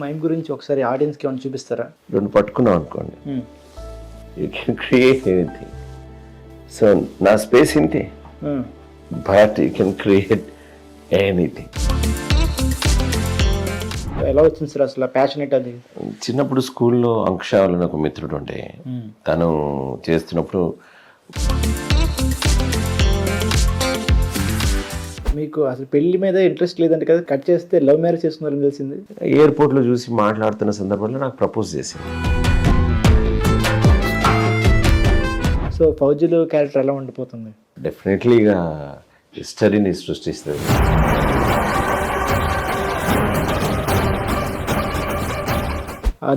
Mime గురించి ఒకసారి ఆడియన్స్కి ఏమైనా చూపిస్తారా? రెండు పట్టుకున్నాం అనుకోండి, you can create anything. So నా స్పేస్ ఇంతే, but you can create anything. ఎలా వచ్చింది సార్ అసలు ప్యాషనేట్ అది? చిన్నప్పుడు స్కూల్లో అంకుశాలని ఒక మిత్రుడు ఉండే, తను చేస్తున్నప్పుడు మీకు అసలు పెళ్లి మీద ఇంట్రెస్ట్ లేదంటే కదా, కట్ చేస్తే లవ్ మ్యారేజ్ చేసుకున్నారని తెలిసింది. ఎయిర్పోర్ట్లో చూసి మాట్లాడుతున్న సందర్భంలో నాకు ప్రపోజ్ చేసింది. సో ఫౌజీలో క్యారెక్టర్ ఎలా ఉండిపోతుంది? డెఫినెట్లీగా హిస్టరీని సృష్టిస్తుంది.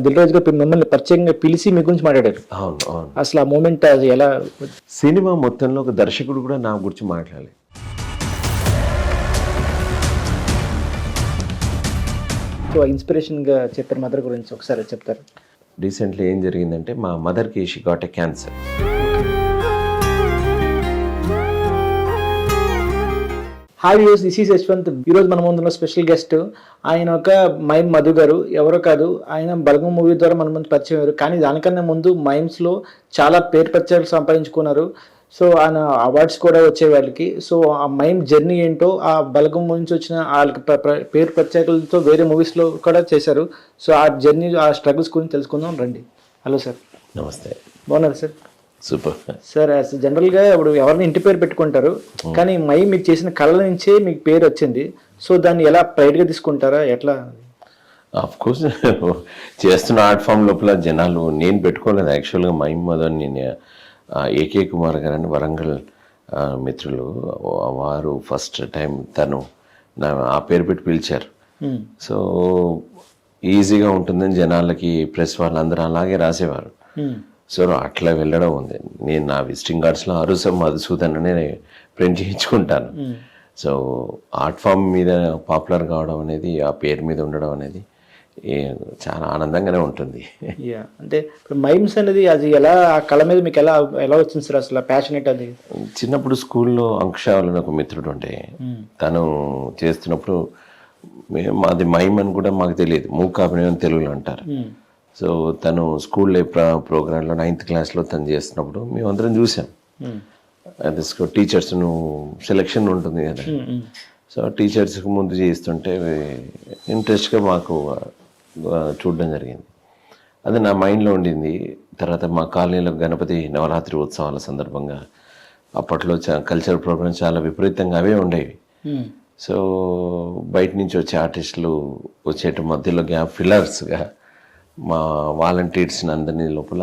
దిల్ రాజు గారు మిమ్మల్ని ప్రత్యేకంగా పిలిచి మీ గురించి మాట్లాడారు. అవును అవును. అసలు ఆ మూమెంట్ అది ఎలా? సినిమా మొత్తంలో ఒక దర్శకుడు కూడా నా గురించి మాట్లాడాలి. సో ఇన్స్పిరేషన్గా చెప్పారు మదర్ గురించి, ఒకసారి చెప్తారు. రీసెంట్లీ ఏం జరిగిందంటే మా మదర్కి she got a cancer. Hi views, this is Yashwant. ఈరోజు మన ముందున్న స్పెషల్ గెస్ట్ ఆయన ఒక మైమ్ మధు గారు. ఎవరో కాదు, ఆయన బలగం మూవీ ద్వారా మన ముందు పరిచయం అయ్యారు. కానీ దానికన్నా ముందు మైమ్స్లో చాలా పేరు ప్రత్యేకతలు సంపాదించుకున్నారు. సో ఆయన అవార్డ్స్ కూడా వచ్చే వాళ్ళకి. సో ఆ మైమ్ జర్నీ ఏంటో, ఆ బలగం నుంచి వచ్చిన వాళ్ళకి పేరు ప్రత్యేకతలతో వేరే మూవీస్లో కూడా చేశారు. సో ఆ జర్నీ, ఆ స్ట్రగుల్స్ గురించి తెలుసుకుందాం రండి. Hello sir. నమస్తే. బాగున్నారు సార్? Super sir. జనరల్గా ఇప్పుడు ఎవరిని ఇంటి పేరు పెట్టుకుంటారు, కానీ మైమ్ మీరు చేసిన కళ నుంచే మీకు పేరు వచ్చింది. సో దాన్ని ఎలా ప్రైడ్గా తీసుకుంటారా, ఎట్లా? ఆఫ్ కోర్స్ చేస్తున్న ఆర్ట్ ఫామ్ లోపల జనాలు, నేను పెట్టుకోలేదు యాక్చువల్గా మైమ్ మదన్. నేను ఏకే కుమార్ గారు అని వరంగల్ మిత్రులు, వారు ఫస్ట్ టైం తను ఆ పేరు పెట్టి పిలిచారు. సో ఈజీగా ఉంటుందని జనాలకి, ప్రెస్ వాళ్ళందరూ అలాగే రాసేవారు. సో అట్లా వెళ్ళడం ఉంది. నేను నా విజిటింగ్ కార్డ్స్లో అరుసం మధుసూదన్ అనే ప్రింట్ చేయించుకుంటాను. సో ఆర్ట్ ఫామ్ మీద పాపులర్ కావడం అనేది, ఆ పేరు మీద ఉండడం అనేది చాలా ఆనందంగానే ఉంటుంది. అంటే ఇప్పుడు మైమ్స్ అనేది అది ఎలా, ఆ కళ మీద మీకు ఎలా ఎలా వచ్చింది సార్ అసలు ప్యాషనేట్ అది? చిన్నప్పుడు స్కూల్లో అంకుశాలని ఒక మిత్రుడు ఉంటే, తను చేస్తున్నప్పుడు అది మైమ్ అని కూడా మాకు తెలియదు, మూకాభినయం అని తెలుగులో అంటారు. సో తను స్కూల్లో ప్రోగ్రాంలో 9th క్లాస్లో తను చేస్తున్నప్పుడు మేమందరం చూసాం. అది టీచర్స్ సెలెక్షన్ ఉంటుంది కదా. సో టీచర్స్కి ముందు చేస్తుంటే ఇంట్రెస్ట్గా మాకు చూడడం జరిగింది. అది నా మైండ్లో ఉండింది. తర్వాత మా కాలనీలో గణపతి నవరాత్రి ఉత్సవాల సందర్భంగా అప్పట్లో కల్చరల్ ప్రోగ్రామ్స్ చాలా విపరీతంగా అవే ఉండేవి. సో బయట నుంచి వచ్చే ఆర్టిస్టులు వచ్చేట మధ్యలో గ్యాప్ ఫిల్లర్స్గా మా వాలంటీర్స్ని అందరినీ లోపల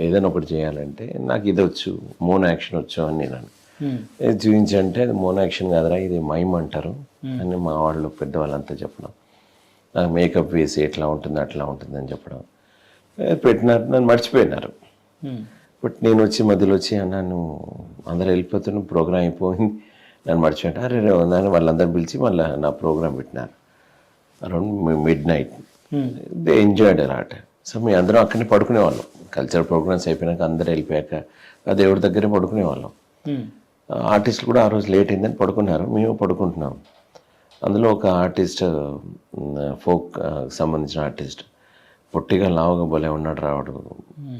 ఏదైనా ఒకటి చేయాలంటే, నాకు ఇది వచ్చు, మోన్ యాక్షన్ వచ్చు అని నేను చూపించంటే, అది మోన్ యాక్షన్ కాదురా, ఇది మైమ్ అంటారు అని మా వాళ్ళు పెద్దవాళ్ళంతా చెప్పడం. నాకు మేకప్ వేసి ఎట్లా ఉంటుంది అట్లా ఉంటుంది అని చెప్పడం పెట్టినారు. నన్ను మర్చిపోయినారు. బట్ నేను వచ్చి మధ్యలో వచ్చి నన్ను అందరూ వెళ్ళిపోతున్న ప్రోగ్రామ్ అయిపోయింది, నన్ను మర్చిపోయినా. అరే ఉందని వాళ్ళందరూ పిలిచి మళ్ళీ నా ప్రోగ్రామ్ పెట్టినారు around midnight. They enjoyed a lot. So మేము అందరం అక్కడనే పడుకునేవాళ్ళం. కల్చరల్ ప్రోగ్రామ్స్ అయిపోయినాక అందరూ వెళ్ళిపోయాక ఆ దేవుడి దగ్గరే పడుకునేవాళ్ళం. ఆర్టిస్టులు కూడా ఆ రోజు లేట్ అయిందని పడుకున్నారు, మేము పడుకుంటున్నాం. అందులో ఒక ఆర్టిస్ట్, ఫోక్ సంబంధించిన ఆర్టిస్ట్, పొట్టిగా లావుగా భలే ఉన్నాడు రావడు,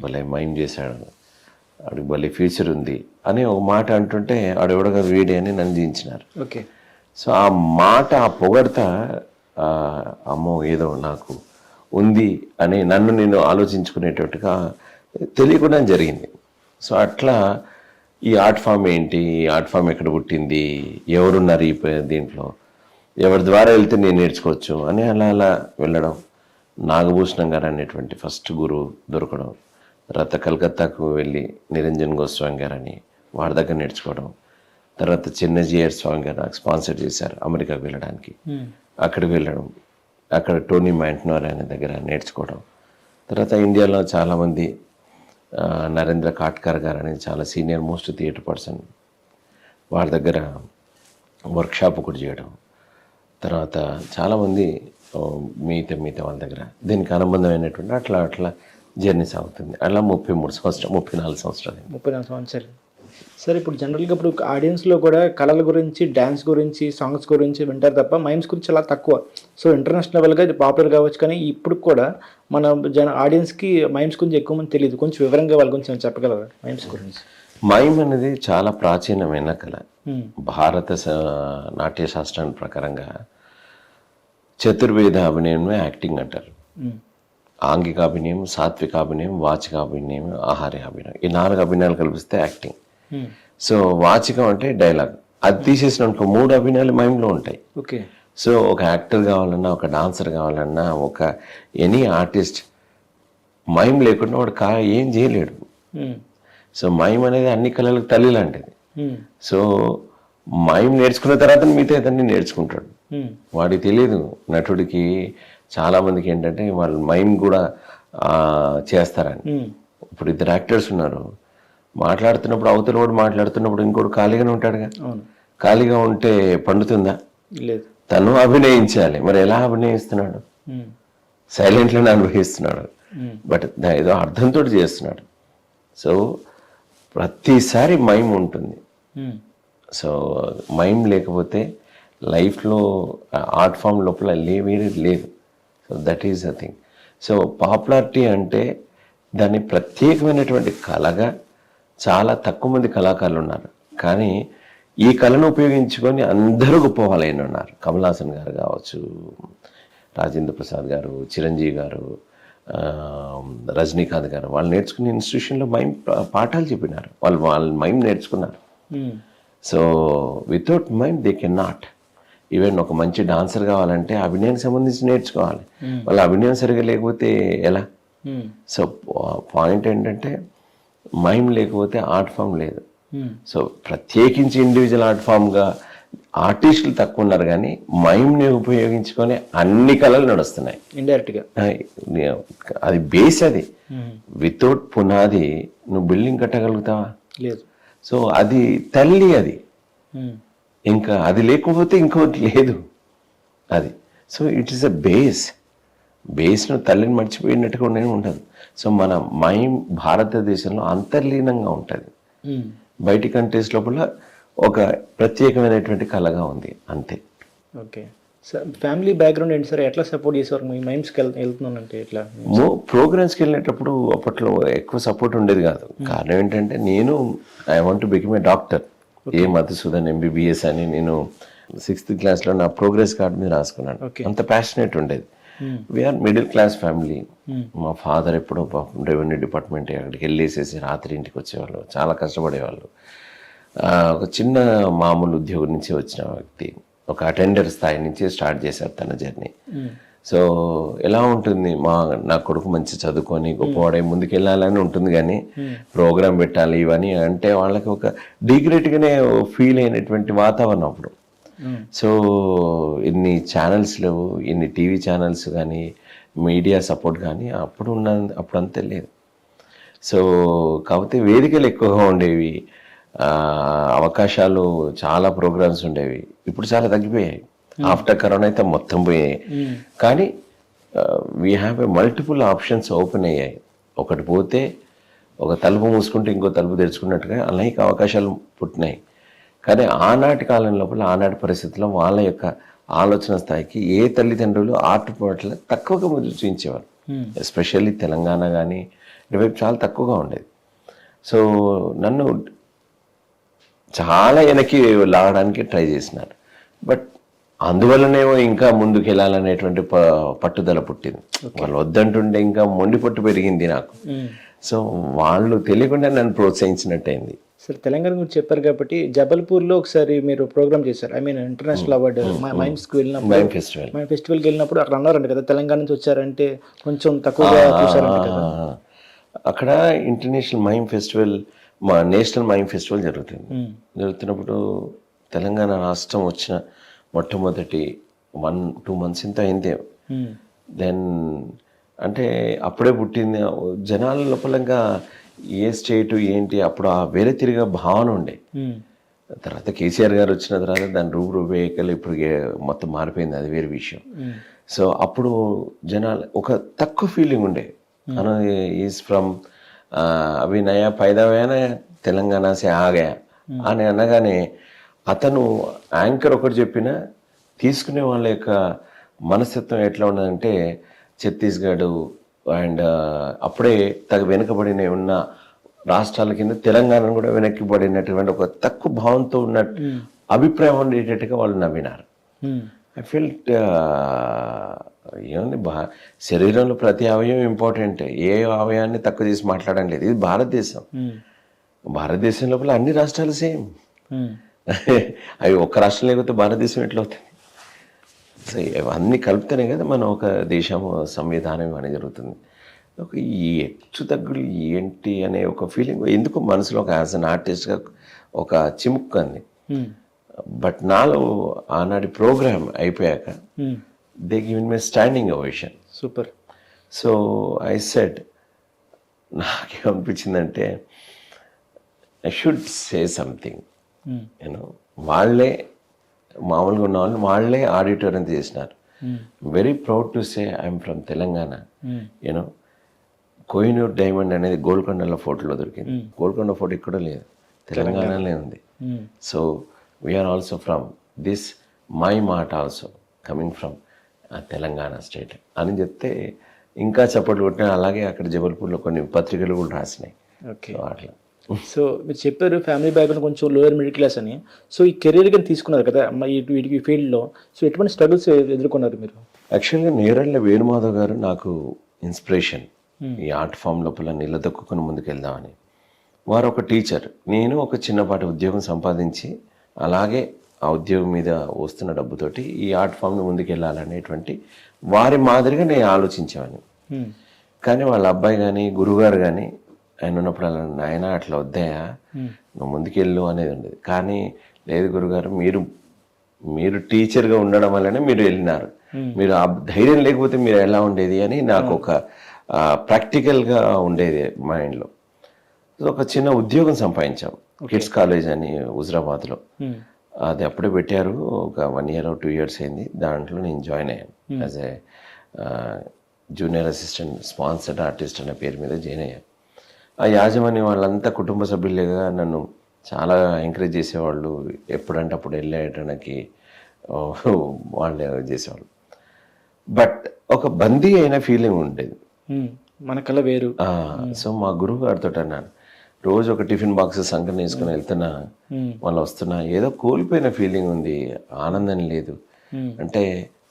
భలే మైండ్ చేశాడు, ఆడికి భలే ఫ్యూచర్ ఉంది అని ఒక మాట అంటుంటే, ఆడెవడో కాదు వీడే అని నన్ను జీయించినారు. ఓకే. సో ఆ మాట, ఆ పొగడత, అమ్మో ఏదో నాకు ఉంది అని నన్ను నేను ఆలోచించుకునేటట్టుగా తెలియకుండా జరిగింది. సో అట్లా ఈ ఆర్ట్ ఫామ్ ఏంటి, ఈ ఆర్ట్ ఫామ్ ఎక్కడ పుట్టింది, ఎవరున్నారు ఈ దీంట్లో, ఎవరి ద్వారా వెళ్తే నేను నేర్చుకోవచ్చు అని అలా అలా వెళ్ళడం. నాగభూషణం గారు అనేటువంటి ఫస్ట్ గురువు దొరకడం. తర్వాత కలకత్తాకు వెళ్ళి నిరంజన్ గోస్వామి గారు అని వారి దగ్గర నేర్చుకోవడం. తర్వాత చిన్నజీఆర్ స్వామి గారు నాకు స్పాన్సర్ చేశారు అమెరికాకు వెళ్ళడానికి. అక్కడికి వెళ్ళడం, అక్కడ టోనీ మ్యాంట్నర్ అనే దగ్గర నేర్చుకోవడం. తర్వాత ఇండియాలో చాలామంది, నరేంద్ర కాట్కర్ గారు అనేది చాలా సీనియర్ మోస్ట్ థియేటర్ పర్సన్, వారి దగ్గర వర్క్షాప్ ఒకటి చేయడం. తర్వాత చాలామంది మిగతా వాళ్ళ దగ్గర దీనికి అనుబంధమైనటువంటి అట్లా అట్లా జర్నీ సాగుతుంది. అలా 34 సంవత్సరాలు 34 సంవత్సరాలు సార్ ఇప్పుడు జనరల్గా ఇప్పుడు ఆడియన్స్లో కూడా కళల గురించి, డ్యాన్స్ గురించి, సాంగ్స్ గురించి వింటారు తప్ప మైమ్స్ గురించి చాలా తక్కువ. సో ఇంటర్నేషనల్ లెవెల్గా ఇది పాపులర్ కావచ్చు, కానీ ఇప్పుడు కూడా మన ఆడియన్స్కి మైమ్స్ గురించి ఎక్కువ మంది తెలియదు. కొంచెం వివరంగా వాళ్ళ గురించి ఏమైనా చెప్పగలరా మైమ్స్ గురించి? మైమ్ అనేది చాలా ప్రాచీనమైన కళ. భారత నాట్యశాస్త్రం ప్రకారంగా చతుర్వేద అభినయమే యాక్టింగ్ అంటారు. ఆంగికాభినయం, సాత్వికాభినయం, వాచికాభినయం, ఆహార్యాభినయం, ఈ 4 అభినయాలు కల్పిస్తే యాక్టింగ్. సో వాచికం అంటే డైలాగ్, అది తీసేసినట్టు 3 అభినయాలు మైమ్లో ఉంటాయి. ఓకే. సో ఒక యాక్టర్ కావాలన్నా, ఒక డాన్సర్ కావాలన్నా, ఒక ఎనీ ఆర్టిస్ట్ మైమ్ లేకుండా వాడు ఏం చేయలేడు. సో మైమ్ అనేది అన్ని కళలకు తల్లి లాంటిది. సో మైమ్ నేర్చుకున్న తర్వాత మిగతా ఇతన్ని నేర్చుకుంటాడు. వాడికి తెలియదు. నటుడికి చాలా మందికి ఏంటంటే వాళ్ళు మైమ్ కూడా చేస్తారని. ఇప్పుడు 2 యాక్టర్స్ ఉన్నారు, మాట్లాడుతున్నప్పుడు అవతల వాడు మాట్లాడుతున్నప్పుడు ఇంకోటి ఖాళీగానే ఉంటాడుగా. ఖాళీగా ఉంటే పండుతుందా? లేదు. తను అభినయించాలి. మరి ఎలా అభినయిస్తున్నాడు? సైలెంట్లోనే అనుభవిస్తున్నాడు, బట్ ఏదో అర్థంతో చేస్తున్నాడు. సో ప్రతిసారి మైమ్ ఉంటుంది. సో మైమ్ లేకపోతే లైఫ్లో ఆర్ట్ ఫామ్ లోపల లేదు. So that is the thing. So popularity అంటే దాన్ని ప్రత్యేకమైనటువంటి కళగా చాలా తక్కువ మంది కళాకారులు ఉన్నారు, కానీ ఈ కళను ఉపయోగించుకొని అందరూ గొప్పవాళ్ళైన ఉన్నారు. కమల్ హాసన్ గారు కావచ్చు, రాజేంద్ర ప్రసాద్ గారు, చిరంజీవి గారు, రజనీకాంత్ గారు, వాళ్ళు నేర్చుకునే ఇన్స్టిట్యూషన్లో మైమ్ పాఠాలు చెప్పినారు. వాళ్ళు మైమ్ నేర్చుకున్నారు. So without mime they can not. Even ఒక మంచి డాన్సర్ కావాలంటే అభినయానికి సంబంధించి నేర్చుకోవాలి. వాళ్ళ అభినయం సరిగా లేకపోతే ఎలా? సో పాయింట్ ఏంటంటే మైమ్ లేకపోతే ఆర్ట్ ఫామ్ లేదు. సో ప్రత్యేకించి ఇండివిజువల్ ఆర్ట్ ఫామ్గా ఆర్టిస్టులు తక్కువ ఉన్నారు, కానీ మైమ్ని ఉపయోగించుకొని అన్ని కళలు నడుస్తున్నాయి ఇండైరెక్ట్గా. అది బేస్. అది వితౌట్ పునాది నువ్వు బిల్డింగ్ కట్టగలుగుతావా? లేదు. సో అది తల్లి, అది ఇంకా అది లేకపోతే ఇంకోటి లేదు అది. సో ఇట్ ఈస్ అ బేస్ను తల్లిని మర్చిపోయినట్టుగా ఉండదు. సో మన మైమ్ భారతదేశంలో అంతర్లీనంగా ఉంటుంది. బయటి కంట్రీస్ లోపల ఒక ప్రత్యేకమైనటువంటి కళగా ఉంది, అంతే. ఓకే సార్, ఫ్యామిలీ బ్యాక్గ్రౌండ్ ఏంటి సార్? ఎట్లా సపోర్ట్ చేసేవారు మీ మైమ్స్కి వెళ్తున్నానంటే? ఎట్లా ప్రోగ్రామ్స్కి వెళ్ళేటప్పుడు అప్పట్లో ఎక్కువ సపోర్ట్ ఉండేది కాదు. కారణం ఏంటంటే నేను I want to become a doctor, A Madhusudan MBBS అని నేను 6th క్లాస్లో నా ప్రోగ్రెస్ కార్డ్ మీద రాసుకున్నాను. అంత ప్యాషనేట్ ఉండేది. We are middle class family. మా ఫాదర్ ఎప్పుడో రెవెన్యూ డిపార్ట్మెంట్ అక్కడికి వెళ్ళేసేసి రాత్రి ఇంటికి వచ్చేవాళ్ళు, చాలా కష్టపడేవాళ్ళు. ఒక చిన్న మామూలు ఉద్యోగం నుంచి వచ్చిన వ్యక్తి ఒక అటెండర్ స్థాయి నుంచి స్టార్ట్ చేశారు తన జర్నీ. సో ఎలా ఉంటుంది, నా కొడుకు మంచి చదువుకొని గొప్పవాడే ముందుకు వెళ్ళాలని ఉంటుంది, కానీ ప్రోగ్రాం పెట్టాలి ఇవన్నీ అంటే వాళ్ళకి ఒక డిగ్రేట్గానే ఫీల్ అయినటువంటి వాతావరణం అప్పుడు. సో ఇన్ని ఛానల్స్ లేవు, ఇన్ని టీవీ ఛానల్స్ కానీ మీడియా సపోర్ట్ కానీ అప్పుడు అంతే లేదు. సో కాకపోతే వేదికలు ఎక్కువగా ఉండేవి, అవకాశాలు, చాలా ప్రోగ్రామ్స్ ఉండేవి. ఇప్పుడు చాలా తగ్గిపోయాయి. ఆఫ్టర్ కరోనా అయితే మొత్తం పోయాయి. కానీ we have a multiple options open అయ్యాయి. ఒకటి పోతే ఒక తలుపు మూసుకుంటే ఇంకో తలుపు తెరుచుకున్నట్టుగా అనేక అవకాశాలు పుట్టినాయి. కానీ ఆనాటి కాలం లోపల, ఆనాటి పరిస్థితుల్లో వాళ్ళ యొక్క ఆలోచన స్థాయికి ఏ తల్లిదండ్రులు ఆర్ట్ పట్ల తక్కువగా మొదలు చూపించేవారు. ఎస్పెషల్లీ తెలంగాణ కానీ ఇటువైపు చాలా తక్కువగా ఉండేది. సో నన్ను చాలా వెనక్కి లాగడానికి ట్రై చేసినారు. బట్ అందువల్లనేమో ఇంకా ముందుకు వెళ్ళాలనేటువంటి పట్టుదల పుట్టింది. వాళ్ళు వద్దంటుంటే ఇంకా మొండి పట్టు పెరిగింది నాకు. సో వాళ్ళు తెలియకుండా నన్ను ప్రోత్సహించినట్టయింది. సార్, తెలంగాణ గురించి చెప్పారు కాబట్టి జబల్పూర్లో ఒకసారి మీరు ప్రోగ్రామ్ చేశారు. ఐ మీన్ ఇంటర్నేషనల్ అవార్డు మైమ్స్కి వెళ్ళినప్పుడు, మైమ్ ఫెస్టివల్కి వెళ్ళినప్పుడు అక్కడ అన్నారంట కదా, తెలంగాణ నుంచి వచ్చారంటే కొంచెం తక్కువగా చూసారంట కదా. అక్కడ ఇంటర్నేషనల్ మైమ్ ఫెస్టివల్, మా నేషనల్ మైమ్ ఫెస్టివల్ జరుగుతున్నప్పుడు తెలంగాణ రాష్ట్రం వచ్చిన మొట్టమొదటి 1-2 months ఇంత అయిందే. దెన్ అంటే అప్పుడే పుట్టింది జనాల లోపలంగా ఏ స్టేటు ఏంటి అప్పుడు ఆ వేరే తిరిగా భావన ఉండే. తర్వాత కేసీఆర్ గారు వచ్చిన తర్వాత దాని రూపురేఖలు ఇప్పుడు మొత్తం మారిపోయింది, అది వేరే విషయం. సో అప్పుడు జనాలు ఒక తక్కువ ఫీలింగ్ ఉండే, ఈజ్ ఫ్రమ్ అవి నయా పైదావేనా తెలంగాణ సే ఆగయా అని అనగానే అతను యాంకర్ ఒకటి చెప్పినా తీసుకునే వాళ్ళ యొక్క మనస్తత్వం ఎట్లా ఉన్నదంటే ఛత్తీస్గఢ్ అండ్ అప్పుడే వెనుకబడిన ఉన్న రాష్ట్రాల కింద తెలంగాణ కూడా వెనక్కిబడినటువంటి ఒక తక్కువ భావంతో ఉన్న అభిప్రాయం ఉండేటట్టుగా వాళ్ళు నవ్వినారు. ఐ ఫీల్ట్ ఏముంది శరీరంలో ప్రతి అవయవం ఇంపార్టెంట్, ఏ అవయవాన్ని తక్కువ చేసి మాట్లాడడం లేదు. ఇది భారతదేశం, భారతదేశం లోపల అన్ని రాష్ట్రాలు సేమ్. అవి ఒక్క రాష్ట్రం లేకపోతే భారతదేశం ఎట్లా అవుతుంది? సో అన్నీ కలిపితేనే కదా మనం ఒక దేశము సంవిధానం అనేది జరుగుతుంది. ఒక ఈ హెచ్చు తగ్గులు ఏంటి అనే ఒక ఫీలింగ్ ఎందుకు మనసులో ఒక యాజ్ అన్ ఆర్టిస్ట్గా ఒక చిముక్కంది. బట్ నాలో ఆనాటి ప్రోగ్రామ్ అయిపోయాక they given me standing ovation. Super. So I said, నాకేమనిపించిందంటే I should say something. You know వాళ్ళే మామూలుగా ఉన్న వాళ్ళే ఆడిటోరియం చేసినారు. Very proud to say I'm from Telangana. You know Kohinoor diamond అనేది గోల్కొండలో ఫోటోలో దొరికింది. గోల్కొండ ఫోటో ఇక్కడ లేదు, తెలంగాణలో ఉంది. So we are also from this my మాట also coming from Telangana state అని చెప్తే ఇంకా చప్పట్లు కొట్టినా. అలాగే అక్కడ జబల్పూర్లో కొన్ని పత్రికలు కూడా రాసినాయి. ఓకే, అట్లా. సో మీరు చెప్పారు ఫ్యామిలీ బ్యాక్గ్రౌండ్ కొంచెం లోయర్ మిడిల్ క్లాస్ అని. సో ఈ కెరీర్ కానీ తీసుకున్నారు కదా ఈ ఫీల్డ్లో, సో ఎటువంటి స్ట్రగుల్స్ ఎదుర్కొన్నారు మీరు? యాక్చువల్గా నేరళ్ళ వేణుమాధవ్ గారు నాకు ఇన్స్పిరేషన్ ఈ ఆర్ట్ ఫామ్ లోపల నిలదొక్కుని ముందుకెళ్దామని. వారు ఒక టీచర్, నేను ఒక చిన్నపాటి ఉద్యోగం సంపాదించి అలాగే ఆ ఉద్యోగం మీద వస్తున్న డబ్బుతోటి ఈ ఆర్ట్ ఫామ్ని ముందుకెళ్ళాలనేటువంటి వారి మాదిరిగా నేను ఆలోచించేవాడిని. కానీ వాళ్ళ అబ్బాయి కానీ గురువుగారు కానీ ఆయన ఉన్నప్పుడు అలా ఆయన అట్లా వద్దాయా నువ్వు ముందుకెళ్ళు అనేది ఉండేది. కానీ లేదు గురుగారు, మీరు టీచర్గా ఉండడం వల్లనే మీరు వెళ్ళినారు, మీరు ఆ ధైర్యం లేకపోతే మీరు ఎలా ఉండేది అని నాకు ఒక ప్రాక్టికల్గా ఉండేది మైండ్లో. ఒక చిన్న ఉద్యోగం సంపాదించాం, కిడ్స్ కాలేజ్ అని హుజరాబాద్లో. అది అప్పుడే పెట్టారు, ఒక 1 year or 2 years అయింది. దాంట్లో నేను జాయిన్ అయ్యాను as a junior assistant sponsored artist అనే పేరు మీద జాయిన్ అయ్యాను. ఆ యాజమాన్యం వాళ్ళంతా కుటుంబ సభ్యులుగా నన్ను చాలా ఎంకరేజ్ చేసేవాళ్ళు. ఎప్పుడంటే అప్పుడు వెళ్ళేయడానికి వాళ్ళు చేసేవాళ్ళు. బట్ ఒక బందీ అయిన ఫీలింగ్ ఉండేది మనకల్లా వేరు. సో మా గురువు గారితో అన్నాను, రోజు ఒక టిఫిన్ బాక్స్ సంకలనం వేసుకుని వెళ్తున్నా, వాళ్ళు వస్తున్నా, ఏదో కోల్పోయిన ఫీలింగ్ ఉంది, ఆనందం లేదు. అంటే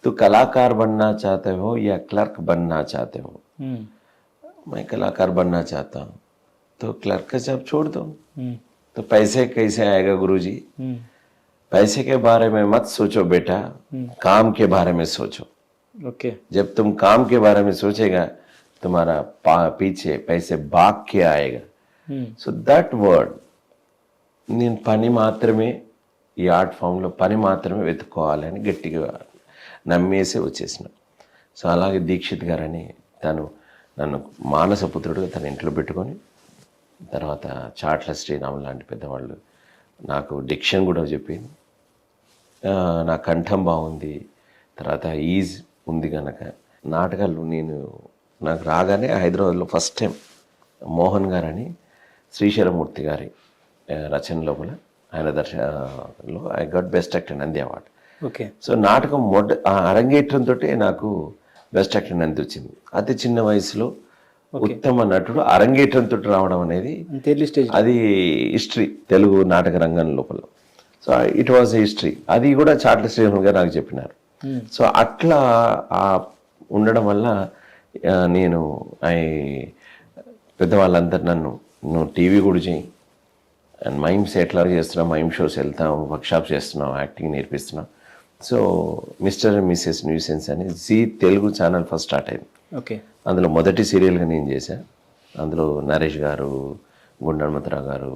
తు కళాకార్ బన్నా చాతే హో యా క్లర్క్ బన్నా చాతే హో? मैं कलाकार बनना चाहता हूँ. तो क्लर्क का जॉब छोड़ दो. तो पैसे कैसे आएगा गुरुजी? पैसे के बारे में मत सोचो बेटा, काम के बारे में सोचो. ओके. जब तुम काम के बारे में सोचेगा तुम्हारा पीछे पैसे भाग के आएगा. సో దట్ వర్డ్, నేను పని మాత్రమే ఈ ఆర్ట్ ఫామ్లో పని మాత్రమే వెతుక్కోవాలని గట్టిగా నమ్మేసి వచ్చేసిన. సో అలాగే దీక్షిత్ గారని తను నన్ను మానసపుత్రుడుగా తన ఇంట్లో పెట్టుకొని, తర్వాత చాట్ల శ్రీరాములు లాంటి పెద్దవాళ్ళు నాకు డిక్షన్ కూడా చెప్పింది. నా కంఠం బాగుంది, తర్వాత ఈజ్ ఉంది కనుక నాటకాలు నాకు రాగానే హైదరాబాద్లో ఫస్ట్ టైం మోహన్ గారని శ్రీశైలమూర్తి గారి రచన లోపల ఆయన దర్శనలో I got best actor Nandi award. Okay. So నాటకం అరంగేట్రంతో నాకు బెస్ట్ యాక్టర్ నంది వచ్చింది. అతి చిన్న వయసులో ఉత్తమ నటుడు అరంగేట్రంతో రావడం అనేది అది హిస్టరీ తెలుగు నాటక రంగం లోపల. So it was history. అది కూడా చాట్ల శ్రీరాములు గారు నాకు చెప్పినారు. సో అట్లా ఉండడం వల్ల నేను పెద్దవాళ్ళందరూ నన్ను, నువ్వు టీవీ కూడా చేయి, అండ్ మైమ్స్ ఎట్లా చేస్తున్నావు, మైమ్ షోస్ వెళ్తాం, వర్క్షాప్స్ చేస్తున్నావు, యాక్టింగ్ నేర్పిస్తున్నావు. So Mr and Mrs Nuisance అని Zee Telugu channel first start అయింది. ఓకే. అందులో మొదటి సీరియల్గా నేను చేశాను. అందులో నరేష్ గారు, గుండన్మతరావు గారు,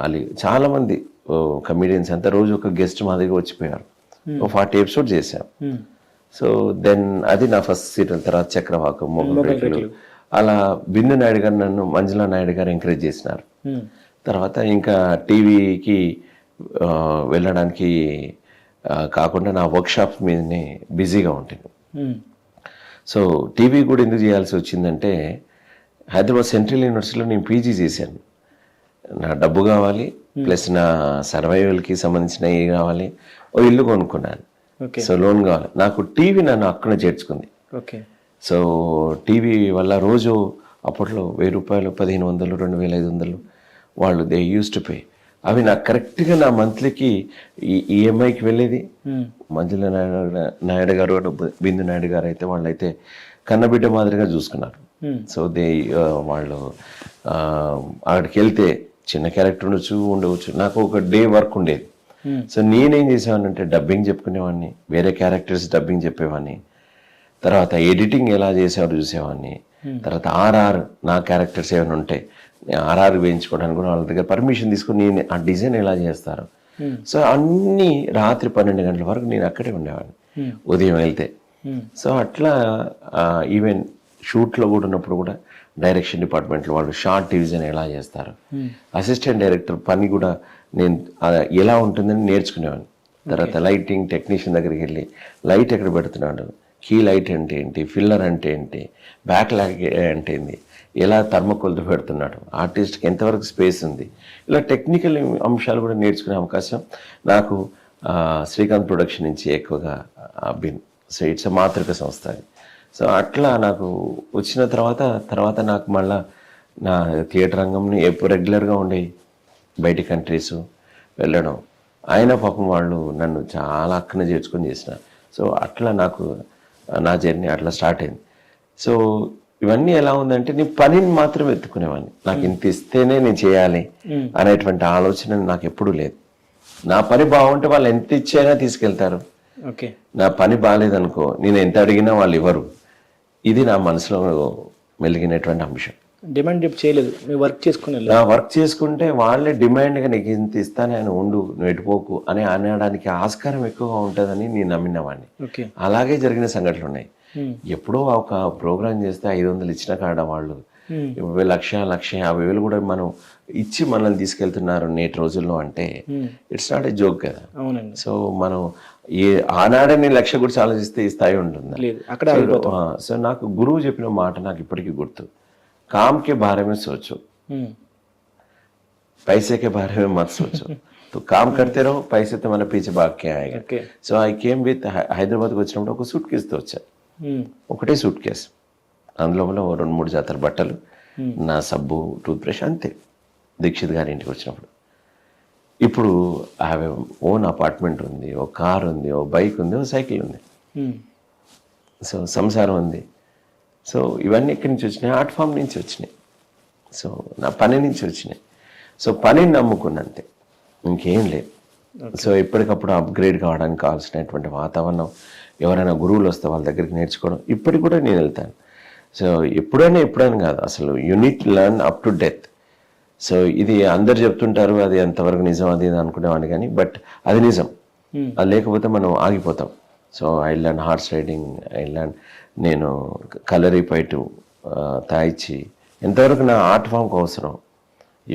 అలీ, చాలామంది కమీడియన్స్ అంతా రోజు ఒక గెస్ట్ మా దగ్గర వచ్చిపోయారు. 40 episodes చేశాను. సో దెన్ అది నా ఫస్ట్ సీరియల్. తర్వాత చక్రవాకం, మొగలు, అలా బిందు నాయుడు గారు నన్ను, మంజులా నాయుడు గారు ఎంకరేజ్ చేసినారు. తర్వాత ఇంకా టీవీకి వెళ్ళడానికి కాకుండా నా వర్క్షాప్స్ మీదనే బిజీగా ఉంటుంది. సో టీవీ కూడా ఎందుకు చేయాల్సి వచ్చిందంటే హైదరాబాద్ సెంట్రల్ యూనివర్సిటీలో నేను పీజీ చేశాను. నా డబ్బు కావాలి, ప్లస్ నా సర్వైవల్కి సంబంధించిన ఏ కావాలి, ఓ ఇల్లు కొనుక్కున్నాను. సో లోన్ కావాలి. నాకు టీవీ నన్ను అక్కడ చేర్చుకుంది. సో టీవీ వల్ల రోజు అప్పట్లో 1000 రూపాయలు, 1500, 2500 వాళ్ళు దే యూస్ టు పే. అవి నాకు కరెక్ట్గా నా మంత్లీకి ఈఎంఐకి వెళ్ళేది. మంజుల నాయుడు గారు, బిందు నాయుడు గారు అయితే వాళ్ళైతే కన్నబిడ్డ మాదిరిగా చూసుకున్నారు. సో వాళ్ళు అక్కడికి వెళ్తే చిన్న క్యారెక్టర్ ఉండవచ్చు. నాకు ఒక డే వర్క్ ఉండేది. సో నేనేం చేసేవాడిని డబ్బింగ్ చెప్పుకునేవాడిని, వేరే క్యారెక్టర్స్ డబ్బింగ్ చెప్పేవాడిని, తర్వాత ఎడిటింగ్ ఎలా చేసేవాడు చూసేవాడిని, తర్వాత ఆర్ఆర్ నా క్యారెక్టర్స్ ఏమైనా ఉంటే ఆర్ఆర్ వేయించుకోవడానికి కూడా వాళ్ళ దగ్గర పర్మిషన్ తీసుకుని నేను ఆ డిజైన్ ఎలా చేస్తారు. సో అన్ని రాత్రి 12 గంటల వరకు నేను అక్కడే ఉండేవాడిని ఉదయం వెళ్తే. సో అట్లా ఈవెన్ షూట్లో కూడా ఉన్నప్పుడు కూడా డైరెక్షన్ డిపార్ట్మెంట్లో వాళ్ళు షార్ట్ డివిజన్ ఎలా చేస్తారు, అసిస్టెంట్ డైరెక్టర్ పని కూడా నేను ఎలా ఉంటుందని నేర్చుకునేవాడిని. తర్వాత లైటింగ్ టెక్నీషియన్ దగ్గరికి వెళ్ళి లైట్ ఎక్కడ పెడుతున్నాడు, కీ లైట్ అంటే ఏంటి, ఫిల్లర్ అంటే ఏంటి, బ్యాక్ లైట్ అంటే ఏంటి, ఎలా థర్మోకోల్తో పెడుతున్నాడు, ఆర్టిస్ట్కి ఎంతవరకు స్పేస్ ఉంది, ఇలా టెక్నికల్ అంశాలు కూడా నేర్చుకునే అవకాశం నాకు శ్రీకాంత్ ప్రొడక్షన్ నుంచి ఎక్కువగా బిన్. సో ఇట్స్ మాతృక సంస్థ అది. సో అట్లా నాకు వచ్చిన తర్వాత నాకు మళ్ళా నా థియేటర్ రంగంని ఎప్పుడు రెగ్యులర్గా ఉండే బయటి కంట్రీస్ వెళ్ళడం. ఆయన పాపం వాళ్ళు నన్ను చాలా అక్కన చేర్చుకొని చేసిన. సో అట్లా నాకు నా జర్నీ అట్లా స్టార్ట్ అయింది. సో ఇవన్నీ ఎలా ఉందంటే నేను పనిని మాత్రం ఎత్తుకునేవాడిని. నాకు ఇంత ఇస్తేనే నేను చేయాలి అనేటువంటి ఆలోచన నాకు ఎప్పుడూ లేదు. నా పని బాగుంటే వాళ్ళు ఎంత ఇచ్చైనా తీసుకెళ్తారు. నా పని బాగాలేదనుకో నేను ఎంత అడిగినా వాళ్ళు ఇవ్వరు. ఇది నా మనసులో మెలిగినటువంటి అంశం. డిమాండ్ చేయలేదు, వర్క్ చేసుకుని నా వర్క్ చేసుకుంటే వాళ్ళే డిమాండ్గా నీకు ఇంత ఇస్తానే ఆయన ఉండు, నువ్వు ఎటుపోకు అని అనడానికి ఆస్కారం ఎక్కువగా ఉంటుందని నేను నమ్మినవాడిని. అలాగే జరిగిన సంఘటనలు ఉన్నాయి. ఎప్పుడో ఒక ప్రోగ్రామ్ చేస్తే 500 ఇచ్చిన కాడ వాళ్ళు 1,50,000 కూడా మనం ఇచ్చి మనల్ని తీసుకెళ్తున్నారు నేటి రోజుల్లో అంటే ఇట్స్ నాట్ ఏ జోక్ కదా. సో మనం ఆనాడే నేను 1,00,000 గురించి ఆలోచిస్తే ఈ స్థాయి ఉంటుంది. సో నాకు గురువు చెప్పిన మాట నాకు ఇప్పటికీ గుర్తు. काम के बारे में सोचो, पैसे के बारे में मत सोचो. तो काम करते रहो, पैसे तुम्हारे पीछे भाग के आएगा. సో ఐ కేమ్ విత్ హైదరాబాద్కి వచ్చినప్పుడు ఒక సూట్ కేసుతో వచ్చా. ఒకటే సూట్ కేసు, అందులో 2-3 జాతర బట్టలు, నా సబ్బు, టూత్ బ్రష్, అంతే. దీక్షిత్ గారి ఇంటికి వచ్చినప్పుడు ఇప్పుడు ఐ హ్యావ్ ఓన్ అపార్ట్మెంట్ ఉంది, ఓ కార్ ఉంది, ఓ బైక్ ఉంది, ఓ సైకిల్ ఉంది. సో సంసారం ఉంది. సో ఇవన్నీ ఎక్కడి నుంచి వచ్చినాయి? ఆర్ట్ ఫామ్ నుంచి వచ్చినాయి. సో నా పని నుంచి వచ్చినాయి. సో పనిని నమ్ముకున్నంతే, ఇంకేం లేదు. సో ఎప్పటికప్పుడు అప్గ్రేడ్ కావడానికి కావాల్సినటువంటి వాతావరణం, ఎవరైనా గురువులు వస్తే వాళ్ళ దగ్గరికి నేర్చుకోవడం, ఇప్పటికి కూడా నేను వెళ్తాను. సో ఎప్పుడైనా కాదు, అసలు unit learn up to death. So ఇది అందరు చెప్తుంటారు, అది ఎంతవరకు నిజం అది అనుకునేవాడిని, కానీ బట్ అది నిజం. అది లేకపోతే మనం ఆగిపోతాం. So I learn horse riding, I learn నేను కలరీ పైటు, తాయిచి, ఎంతవరకు నా ఆర్ట్ ఫామ్కి అవసరం.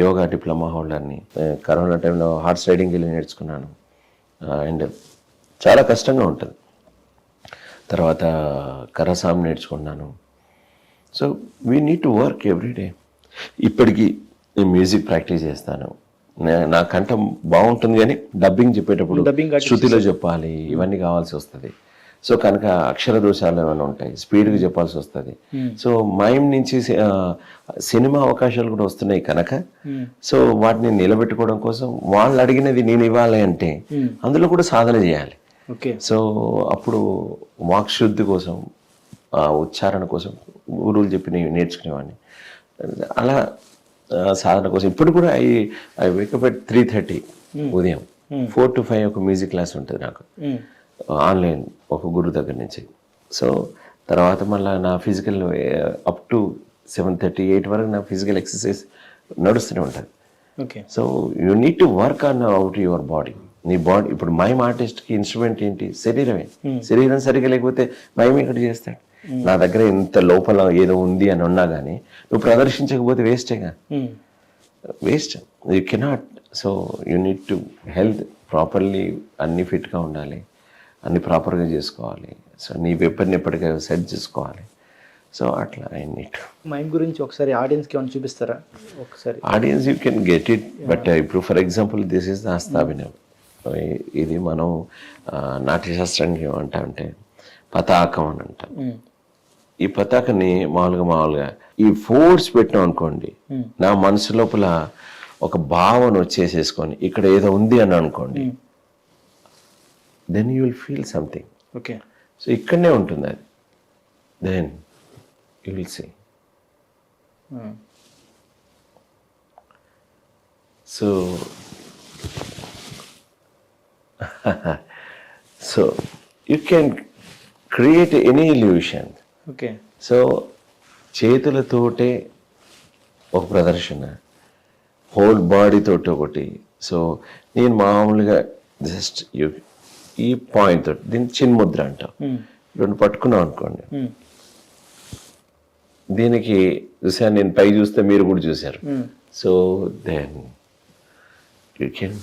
యోగా డిప్లొమా హోల్డర్ని. కరోనా టైంలో హార్స్ రైడింగ్ వెళ్ళి నేర్చుకున్నాను. అండ్ చాలా కష్టంగా ఉంటుంది. తర్వాత కరసాం నేర్చుకున్నాను. So we need to work everyday. ఇప్పటికీ నేను మ్యూజిక్ ప్రాక్టీస్ చేస్తాను. నా కంఠం బాగుంటుంది, కానీ డబ్బింగ్ చెప్పేటప్పుడు శృతిలో చెప్పాలి, ఇవన్నీ కావాల్సి వస్తుంది. సో కనుక అక్షర దోషాలు ఏమైనా ఉంటాయి, స్పీడ్గా చెప్పాల్సి వస్తుంది. సో మైమ్ నుంచి సినిమా అవకాశాలు కూడా వస్తున్నాయి కనుక సో వాటిని నిలబెట్టుకోవడం కోసం వాళ్ళు అడిగినది నేను ఇవ్వాలి అంటే అందులో కూడా సాధన చేయాలి. సో అప్పుడు వాక్శుద్ధి కోసం, ఉచ్చారణ కోసం గురువులు చెప్పినవి నేర్చుకునేవాడిని. అలా సాధన కోసం ఇప్పుడు కూడా ఐ వేకప్ ఎట్ 3:30 ఉదయం. 4 to 5 ఒక మ్యూజిక్ క్లాస్ ఉంటుంది నాకు ఆన్లైన్, ఒక గురువు దగ్గర నుంచి. సో తర్వాత మళ్ళీ నా ఫిజికల్ అప్ టు 7:30, 8 వరకు నా ఫిజికల్ ఎక్సర్సైజ్ నడుస్తూనే ఉంటుంది. So you need to work on out your body. నీ బాడీ ఇప్పుడు మైమ్ ఆర్టిస్ట్కి ఇన్స్ట్రుమెంట్ ఏంటి? శరీరమే. శరీరం సరిగ్గా లేకపోతే మైమ్ ఎక్కడ చేస్తాడు? నా దగ్గర ఇంత లోపల ఏదో ఉంది అని ఉన్నా కానీ నువ్వు ప్రదర్శించకపోతే వేస్టేగా, waste. You cannot. So you need to health properly, అన్నీ ఫిట్గా ఉండాలి, అన్ని ప్రాపర్గా చేసుకోవాలి. సో నీ వెపన్ని ఎప్పటికైనా సెట్ చేసుకోవాలి. సో అట్లా ఐ నీడ్ మైమ్ గురించి ఒకసారి ఆడియన్స్కి ఏమైనా చూపిస్తారా ఒకసారి? Audience you can get it, but ఇప్పుడు ఫర్ ఎగ్జాంపుల్ దిస్ ఇస్ హస్తాభినయం. ఇది మనం నాట్యశాస్త్రానికి ఏమంటా అంటే పతాకం అని అంటాం. ఈ పతాకాన్ని మామూలుగా ఈ ఫోర్స్ పెట్టినాం అనుకోండి, నా మనసు లోపల ఒక భావన వచ్చేసేసుకొని ఇక్కడ ఏదో ఉంది అని అనుకోండి, then you will feel something. Okay. So ఇక్కడనే ఉంటుంది అది, then you will see. So so you can create any illusion. Okay. So చేతులతోటే ఒక ప్రదర్శన, హోల్ బాడీ తోటి ఒకటి. సో నేను మామూలుగా జస్ట్ ఈ పాయింట్ తోటి, దీన్ని చిన్ముద్ర అంటాం, రెండు పట్టుకున్నాం అనుకోండి, దీనికి చూసాను నేను, పై చూస్తే మీరు కూడా చూశారు. So then you can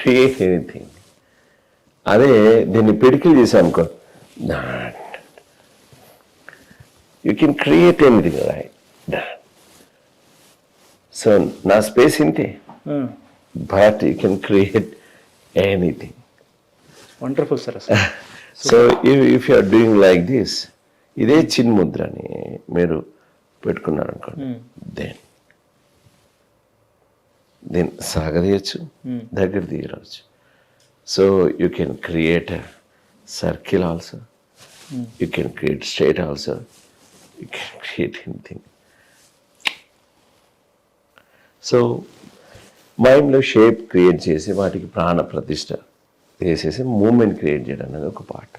create anything. అదే దీన్ని పిడికిలు చేశాను అనుకో, you can create anything right. So నా స్పేస్ ఇంతే, but you can create anything. Wonderful sir. So if you are doing like this, ఇదే చిన్ముద్రని మీరు పెట్టుకున్నారు అనుకోండి, దెన్ సాగదీయచ్చు, దగ్గర తీయవచ్చు. So you can create a circle also, you can create straight also, you can create anything. So మైండ్లో shape create చేసి వాటికి ప్రాణ ప్రతిష్ట చేసేసి మూమెంట్ క్రియేట్ చేయడం అనేది ఒక part.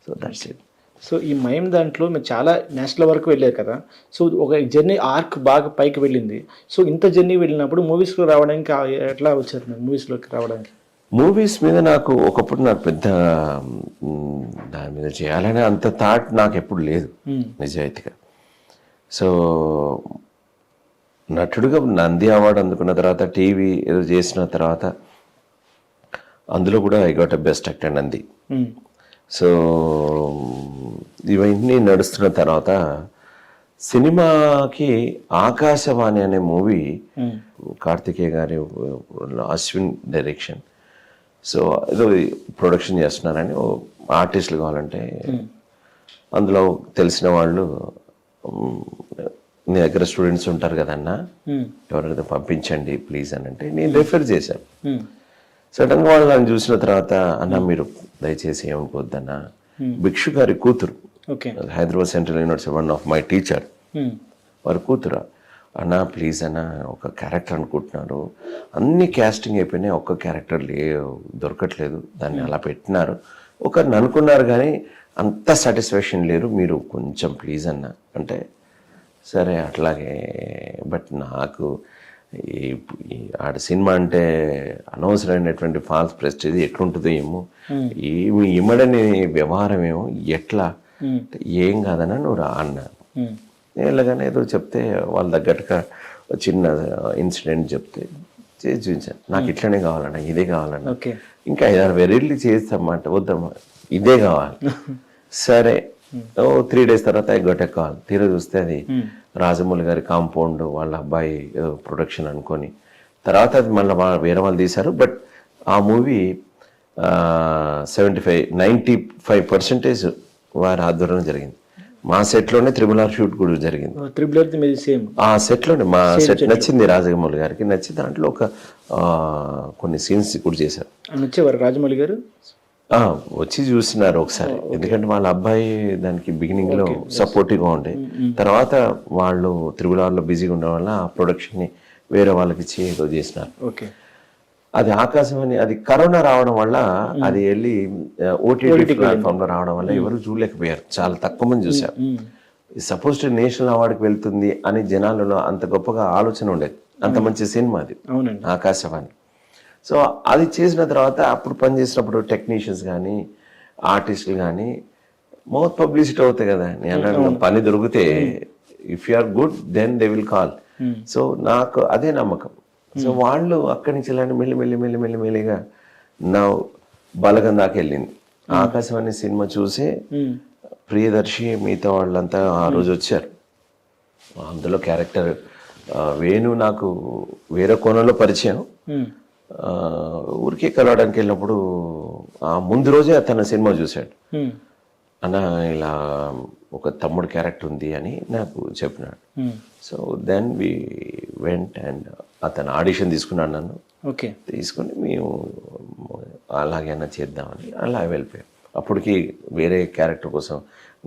So that's it. So ఈ మైమ్ దాంట్లో మీరు చాలా నేషనల్ వరకు వెళ్ళారు కదా, సో ఒక జర్నీ ఆర్క్ బాగా పైకి వెళ్ళింది. సో ఇంత జర్నీ వెళ్ళినప్పుడు మూవీస్లో రావడానికి ఎట్లా వచ్చారు మీరు మూవీస్లోకి రావడానికి? మూవీస్ మీద నాకు ఒకప్పుడు నాకు పెద్ద దాని మీద చేయాలనే అంత థాట్ నాకు ఎప్పుడు లేదు నిజాయితీగా. సో నటుడుగా నంది అవార్డు అందుకున్న తర్వాత, టీవీ ఏదో చేసిన తర్వాత, అందులో కూడా I got a best actor Nandi. So ఇవన్నీ నడుస్తున్న తర్వాత సినిమాకి ఆకాశవాణి అనే మూవీ, కార్తికేయ గారి అశ్విన్ డైరెక్షన్. సో ఏదో ప్రొడక్షన్ చేస్తున్నారని ఆర్టిస్టులు కావాలంటే అందులో తెలిసిన వాళ్ళు, నీ దగ్గర స్టూడెంట్స్ ఉంటారు కదన్నా, ఎవరైనా పంపించండి ప్లీజ్ అని అంటే నేను రెఫర్ చేశాను. సడన్గా వాళ్ళు నన్ను చూసిన తర్వాత, అన్న మీరు దయచేసి ఏమనుకోవద్దన్నా, భిక్షు గారి కూతురు, Hyderabad central university one of my teacher, వారి కూతురు, అన్న ప్లీజ్ అన్న ఒక క్యారెక్టర్ అనుకుంటున్నారు, అన్ని క్యాస్టింగ్ అయిపోయినాయి, ఒక్క క్యారెక్టర్ దొరకట్లేదు, దాన్ని అలా పెట్టినారు, ఒకరిని అనుకున్నారు కానీ అంత సాటిస్ఫాక్షన్ లేరు, మీరు కొంచెం ప్లీజ్ అన్న అంటే, సరే అట్లాగే. బట్ నాకు ఈ ఆడ సినిమా అంటే అనవసరమైనటువంటి ఫాల్స్ ప్రెస్టేజ్ ఎట్లుంటుందో ఏమో, ఇమ్మడని వ్యవహారం ఏమో, ఎట్లా ఏం కాదన్నా నువ్వు రా అన్నాను. వెళ్ళగానే ఏదో చెప్తే వాళ్ళ తగ్గట్టుగా చిన్న ఇన్సిడెంట్ చెప్తే చేసి చూపించాను, నాకు ఇట్లనే కావాలన్నా, ఇదే కావాలన్నా, ఇంకా 5-6 వెరైటీలు చేస్తామంట, వద్దమ్మా ఇదే కావాలి. సరే 3 days తర్వాత గొట్టె కావాలి, తీర చూస్తే అది రాజమౌళి గారి కాంపౌండ్, వాళ్ళ అబ్బాయి ఏదో ప్రొడక్షన్ అనుకొని, తర్వాత అది మళ్ళీ వేరే వాళ్ళు తీశారు. బట్ ఆ మూవీ 95% వారి ఆధ్వర్యంలో జరిగింది. మా సెట్లోనే RRR షూట్ కూడా జరిగింది. ఆ సెట్లోనే మా సెట్ నచ్చింది రాజమౌళి గారికి, నచ్చి దాంట్లో ఒక కొన్ని సీన్స్ కూడా చేశారు. నచ్చేవారు రాజమౌళి గారు? వచ్చి చూసినారు ఒకసారి, ఎందుకంటే వాళ్ళ అబ్బాయి దానికి బిగినింగ్ లో సపోర్టివ్గా ఉండే, తర్వాత వాళ్ళు RRRలో బిజీగా ఉండడం వల్ల ఆ ప్రొడక్షన్ ని వేరే వాళ్ళకి ఇచ్చి ఏదో చేసినారు. అది ఆకాశవాణి, అది కరోనా రావడం వల్ల అది వెళ్ళి ఓటీటీ ప్లాట్ఫామ్ లో రావడం వల్ల ఎవరు చూడలేకపోయారు, చాలా తక్కువ మంది చూశారు. సపోజ్ నేషనల్ అవార్డుకి వెళ్తుంది అని జనాలలో అంత గొప్పగా ఆలోచన ఉండేది, అంత మంచి సినిమా అది ఆకాశవాణి. సో అది చేసిన తర్వాత అప్పుడు పనిచేసినప్పుడు టెక్నీషియన్స్ కానీ ఆర్టిస్టులు కానీ మౌత్ పబ్లిసిటీ అవుతాయి కదా, నేను పని దొరికితే if you are good then they will call. So నాకు అదే నమ్మకం. సో వాళ్ళు అక్కడి నుంచి ఇలాంటి మెల్లిగా నా బలగం దాకా వెళ్ళింది. ఆకాశవాణి సినిమా చూసి ప్రియదర్శి మిగతా వాళ్ళంతా ఆ రోజు వచ్చారు. అందులో క్యారెక్టర్ వేణు నాకు వేరే కోణంలో పరిచయం. ఊరికే కలవడానికి వెళ్ళినప్పుడు ముందు రోజే తన సినిమా చూశాడు. అన్న ఇలా ఒక తమ్ముడు క్యారెక్టర్ ఉంది అని నాకు చెప్పినాడు. So then we went and అతను ఆడిషన్ తీసుకున్నాడు నన్ను. ఓకే, తీసుకొని మేము అలాగైనా చేద్దామని అలా వెళ్ళిపోయాం. అప్పటికి వేరే క్యారెక్టర్ కోసం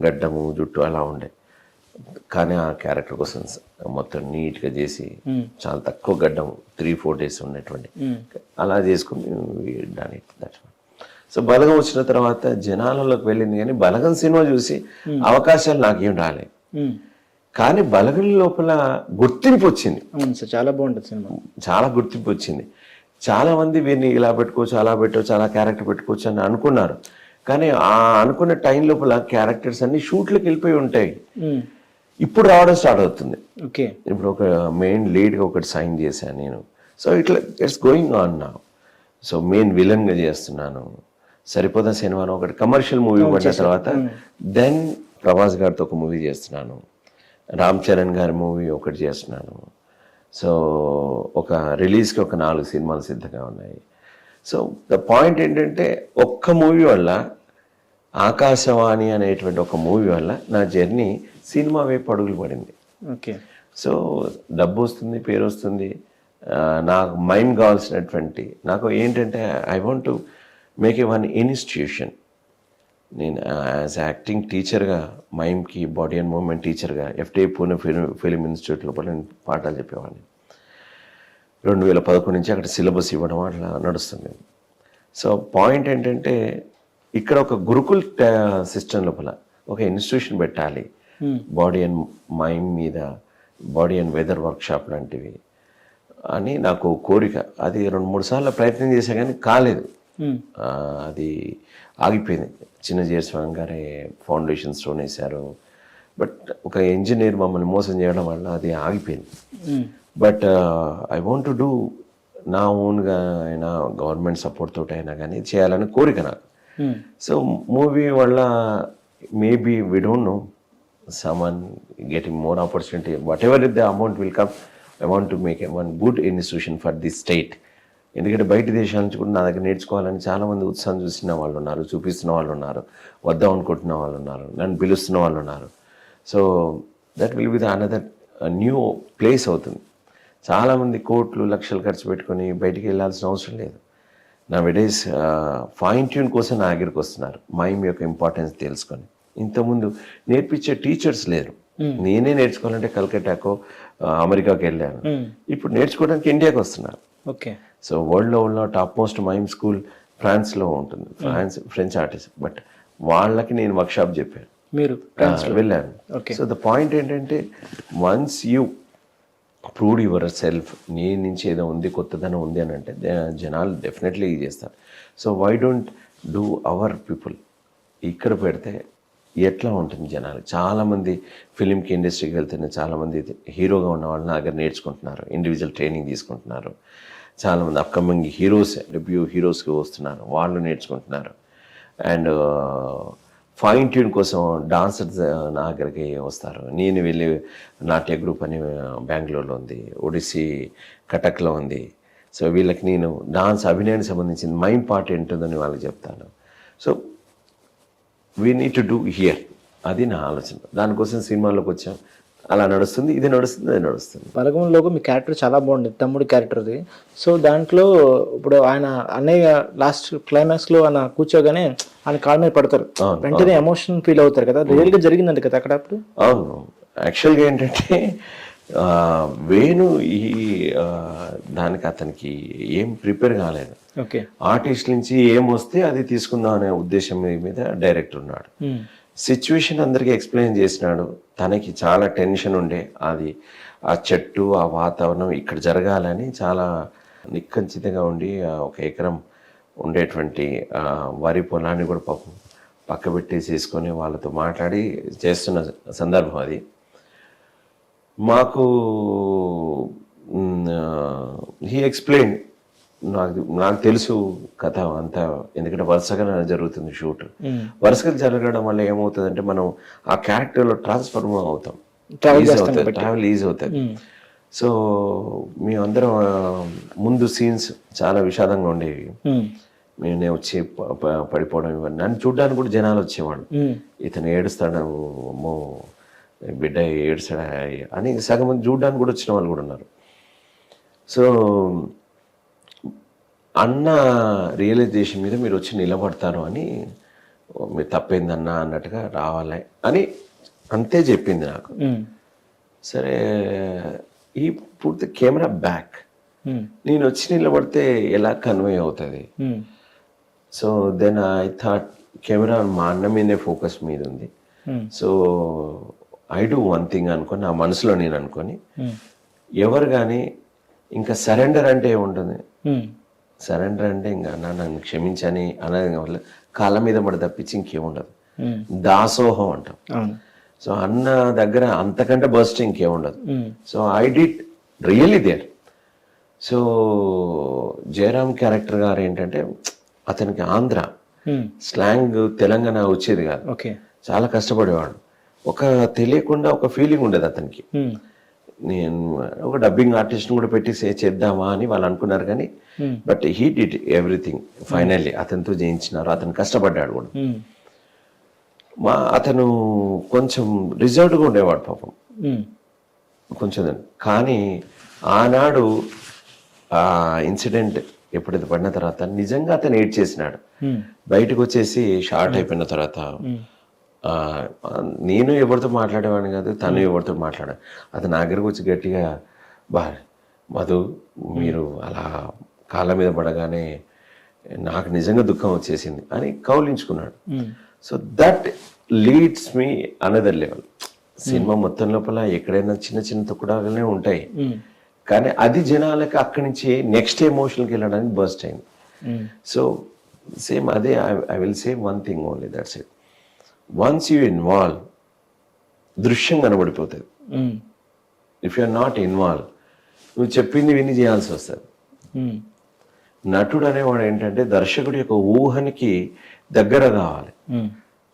గడ్డము జుట్టు అలా ఉండే, కానీ ఆ క్యారెక్టర్ కోసం మొత్తం నీట్గా చేసి చాలా తక్కువ గడ్డం 3-4 days ఉన్నటువంటి అలా చేసుకుని దాని సో బలగం వచ్చిన తర్వాత జనాలలోకి వెళ్ళింది, కానీ బలగం సినిమా చూసి అవకాశాలు నాకేం రాలేదు. కానీ బలగం లోపల గుర్తింపు వచ్చింది. చాలా బాగుంటుంది సినిమా, చాలా గుర్తింపు వచ్చింది. చాలా మంది వీరిని ఇలా పెట్టుకోవచ్చు, అలా పెట్టవచ్చు, అలా క్యారెక్టర్ పెట్టుకోవచ్చు అని అనుకున్నారు. కానీ ఆ అనుకున్న టైం లోపల క్యారెక్టర్స్ అన్ని షూట్లకు వెళ్ళిపోయి ఉంటాయి. ఇప్పుడు రావడం స్టార్ట్ అవుతుంది. ఓకే, ఇప్పుడు ఒక మెయిన్ లీడ్గా ఒకటి సైన్ చేశాను నేను. సో ఇట్లా ఇట్స్ గోయింగ్ ఆన్ నా. సో మెయిన్ విలన్గా చేస్తున్నాను. సరిపోదా సినిమాను ఒకటి కమర్షియల్ మూవీ పడిన తర్వాత దెన్ ప్రభాస్ గారితో ఒక మూవీ చేస్తున్నాను. రామ్ చరణ్ గారి మూవీ ఒకటి చేస్తున్నాను. సో ఒక రిలీజ్కి ఒక 4 సినిమాలు సిద్ధంగా ఉన్నాయి. సో ద పాయింట్ ఏంటంటే ఒక్క మూవీ వల్ల, ఆకాశవాణి అనేటువంటి ఒక మూవీ వల్ల నా జర్నీ సినిమా వైపు అడుగులు పడింది. ఓకే, సో డబ్బు వస్తుంది, పేరు వస్తుంది, నాకు మైమ్ కావాల్సినటువంటి నాకు ఏంటంటే I want to make a one institution. నేను యాజ్ యాక్టింగ్ టీచర్గా మైమ్కి బాడీ అండ్ మూవ్మెంట్ టీచర్గా FTA పూణే ఫిలిం ఇన్స్టిట్యూట్ లోపల నేను పాఠాలు చెప్పేవాడిని. 2011 నుంచి అక్కడ సిలబస్ ఇవ్వడం అట్లా నడుస్తుంది. సో పాయింట్ ఏంటంటే ఇక్కడ ఒక గురుకుల్ సిస్టమ్ లోపల ఒక ఇన్స్టిట్యూషన్ పెట్టాలి, బాడీ అండ్ మైండ్ మీద, బాడీ అండ్ వెదర్ వర్క్షాప్ లాంటివి అని నాకు కోరిక. అది 2-3 సార్లు ప్రయత్నం చేశా కానీ కాలేదు. అది ఆగిపోయింది. చిన్న జయస్వామి గారే ఫౌండేషన్ స్టోన్ వేశారు, బట్ ఒక ఇంజనీర్ మమ్మల్ని మోసం చేయడం వల్ల అది ఆగిపోయింది. But I want to do నా ఓన్గా అయినా గవర్నమెంట్ సపోర్ట్ తోటి అయినా కానీ చేయాలని కోరిక నాకు. సో మూవీ వల్ల maybe we don't know someone getting more opportunity, whatever the amount will come, I want to make one good institution for this state. ఎందుకంటే బయట దేశాల నుంచి కూడా నా దగ్గర నేర్చుకోవాలని చాలామంది ఉత్సాహం చూసిన వాళ్ళు ఉన్నారు, చూపిస్తున్న వాళ్ళు ఉన్నారు, వద్దాం అనుకుంటున్న వాళ్ళు ఉన్నారు, నన్ను పిలుస్తున్న వాళ్ళు ఉన్నారు. So that will be the another new place అవుతుంది. చాలామంది కోట్లు లక్షలు ఖర్చు పెట్టుకొని బయటికి వెళ్ళాల్సిన అవసరం లేదు. నా వెడేస్ ఫైన్ ట్యూన్ కోసం నా దగ్గరికి వస్తున్నారు, మైమ్ యొక్క ఇంపార్టెన్స్ తెలుసుకొని. ఇంతకుముందు నేర్పించే టీచర్స్ లేరు. నేనే నేర్చుకోవాలంటే కలకట్టాకో అమెరికాకి వెళ్ళాను. ఇప్పుడు నేర్చుకోవడానికి ఇండియాకి వస్తున్నారు. ఓకే, సో వరల్డ్లో ఉన్న టాప్ మోస్ట్ మైమ్ స్కూల్ ఫ్రాన్స్లో ఉంటుంది, ఫ్రెంచ్ ఆర్టిస్ట్. బట్ వాళ్ళకి నేను వర్క్షాప్ చెప్పాను, మీరు వెళ్ళాను. సో ద పాయింట్ ఏంటంటే once you prove your self, నీ నుంచి ఏదో ఉంది, కొత్తదనం ఉంది అని అంటే జనాలు డెఫినెట్లీ చేస్తారు. So why don't do our people ఇక్కడ పెడితే ఎట్లా ఉంటుంది జనాలు. చాలామంది ఫిలింకి ఇండస్ట్రీకి వెళ్తేనే చాలామంది హీరోగా ఉన్న వాళ్ళు నా దగ్గర నేర్చుకుంటున్నారు, ఇండివిజువల్ ట్రైనింగ్ తీసుకుంటున్నారు. చాలామంది అప్కమింగ్ హీరోస్, డెబ్యూ హీరోస్కి వస్తున్నారు, వాళ్ళు నేర్చుకుంటున్నారు. అండ్ ఫైన్ ట్యూన్ కోసం డాన్సర్స్ నా దగ్గరికి వస్తారు. నేను వెళ్ళి నాట్య గ్రూప్ అని బెంగళూరులో ఉంది, ఒడిస్సీ కటక్లో ఉంది. సో వీళ్ళకి నేను డాన్స్ అభినయానికి సంబంధించిన మైమ్ పార్ట్ ఏంటుందని వాళ్ళకి చెప్తాను. So we need to do here, అది నా ఆలోచన. దానికోసం సినిమాలోకి వచ్చాం. అలా నడుస్తుంది, ఇది నడుస్తుంది, అది నడుస్తుంది. బలగంలో మీ క్యారెక్టర్ చాలా బాగుంది, తమ్ముడి క్యారెక్టర్ది. సో దాంట్లో ఇప్పుడు ఆయన అన్నయ్య లాస్ట్ క్లైమాక్స్లో ఆయన కూర్చోగానే ఆయన కాళ్ళ మీద పడతారు, వెంటనే ఎమోషన్ ఫీల్ అవుతారు కదా, రియల్గా జరిగిందండి కదా అక్కడ అప్పుడు? అవును, యాక్చువల్గా ఏంటంటే వేణు ఈ దానికి అతనికి ఏం ప్రిపేర్ కాలేదు. ఓకే, ఆర్టిస్ట్ నుంచి ఏం వస్తే అది తీసుకుందాం అనే ఉద్దేశం మీద డైరెక్టర్ ఉన్నాడు. సిచ్యువేషన్ అందరికీ ఎక్స్ప్లెయిన్ చేసినాడు. తనకి చాలా టెన్షన్ ఉండే, అది ఆ చెట్టు ఆ వాతావరణం ఇక్కడ జరగాలని చాలా నిఖంచితంగా ఉండి 1 ఎకరం ఉండేటువంటి వరి పొలాన్ని కూడా పాపం పక్క పెట్టేసేసుకొని వాళ్ళతో మాట్లాడి చేస్తున్న సందర్భం అది. మాకు హీ ఎక్స్ప్లెయిన్ నాకు తెలుసు కథ అంతా, ఎందుకంటే వరుసగా జరుగుతుంది షూట్. వరుసగా జరగడం వల్ల ఏమవుతుందంటే మనం ఆ క్యారెక్టర్లో ట్రాన్స్ఫర్మ్ అవుతాం, ట్రావెల్ ఈజీ అవుతుంది. సో మేమందరం ముందు సీన్స్ చాలా విషాదంగా ఉండేవి. నేను వచ్చి పడిపోవడం ఇవన్నీ నన్ను చూడడానికి కూడా జనాలు వచ్చేవాళ్ళు. ఇతను ఏడుస్తాడు, అమ్మో బిడ్డ ఏడుస్తాడా అని సగం మంది చూడడానికి కూడా వచ్చిన వాళ్ళు కూడా ఉన్నారు. సో అన్న రియలైజేషన్ మీద మీరు వచ్చి నిలబడతారు అని, మీరు తప్పైందన్నా అన్నట్టుగా రావాలి అని అంతే చెప్పింది నాకు. సరే ఈ పూర్తి కెమెరా బ్యాక్ నేను వచ్చి నిలబడితే ఎలా కన్వే అవుతుంది. So then I thought camera మా అన్న మీదే ఫోకస్ మీద ఉంది. So I do one thing అనుకొని నా మనసులో నేను అనుకొని, ఎవరు కానీ ఇంకా సరెండర్ అంటే ఏముంటుంది, సరెండర్ అంటే ఇంకా నన్ను క్షమించని అనేది వల్ల కాళ్ళ మీద పడి తప్పించి ఇంకేముండదు. దాసోహం అంటాం. సో అన్న దగ్గర అంతకంటే బస్ట్ ఇంకేముండదు. So I did really there. So Jayaram character గారు ఏంటంటే అతనికి ఆంధ్ర స్లాంగ్ తెలంగాణ వచ్చేది కాదు, చాలా కష్టపడేవాడు. ఒక తెలియకుండా ఒక ఫీలింగ్ ఉండేది అతనికి. నేను ఒక డబ్బింగ్ ఆర్టిస్ట్ కూడా పెట్టి చేద్దామా అని వాళ్ళు అనుకున్నారు, కానీ but he did everything. Finally అతనితో చేయించినారు, అతను కష్టపడ్డాడు కూడా. అతను కొంచెం రిజర్వ్డ్గా ఉండేవాడు పాపం కొంచెం. కానీ ఆనాడు ఆ ఇన్సిడెంట్ ఎప్పుడైతే పడిన తర్వాత నిజంగా అతను ఏడ్ చేసినాడు. బయటకు వచ్చేసి షార్ట్ అయిపోయిన తర్వాత నేను ఎవరితో మాట్లాడేవాడిని కాదు, తను ఎవరితో మాట్లాడాను. అతను నా దగ్గరకు వచ్చి గట్టిగా, మధు మీరు అలా కాళ్ళ మీద పడగానే నాకు నిజంగా దుఃఖం వచ్చేసింది అని కౌలించుకున్నాడు. So that leads me another level. Cinema మొత్తం లోపల ఎక్కడైనా చిన్న చిన్న తొక్కుడాలనే ఉంటాయి, కానీ అది జనాలకి అక్కడి నుంచి నెక్స్ట్ ఎమోషన్కి వెళ్ళడానికి బర్స్ట్ అయింది. సో సేమ్ అదే I will say one thing only, that's it. Once you involve, దృశ్యం కనబడిపోతుంది. If you are not involve, నువ్వు చెప్పింది విని చేయాల్సి వస్తుంది. నటుడు అనేవాడు ఏంటంటే దర్శకుడి యొక్క ఊహనికి దగ్గర కావాలి,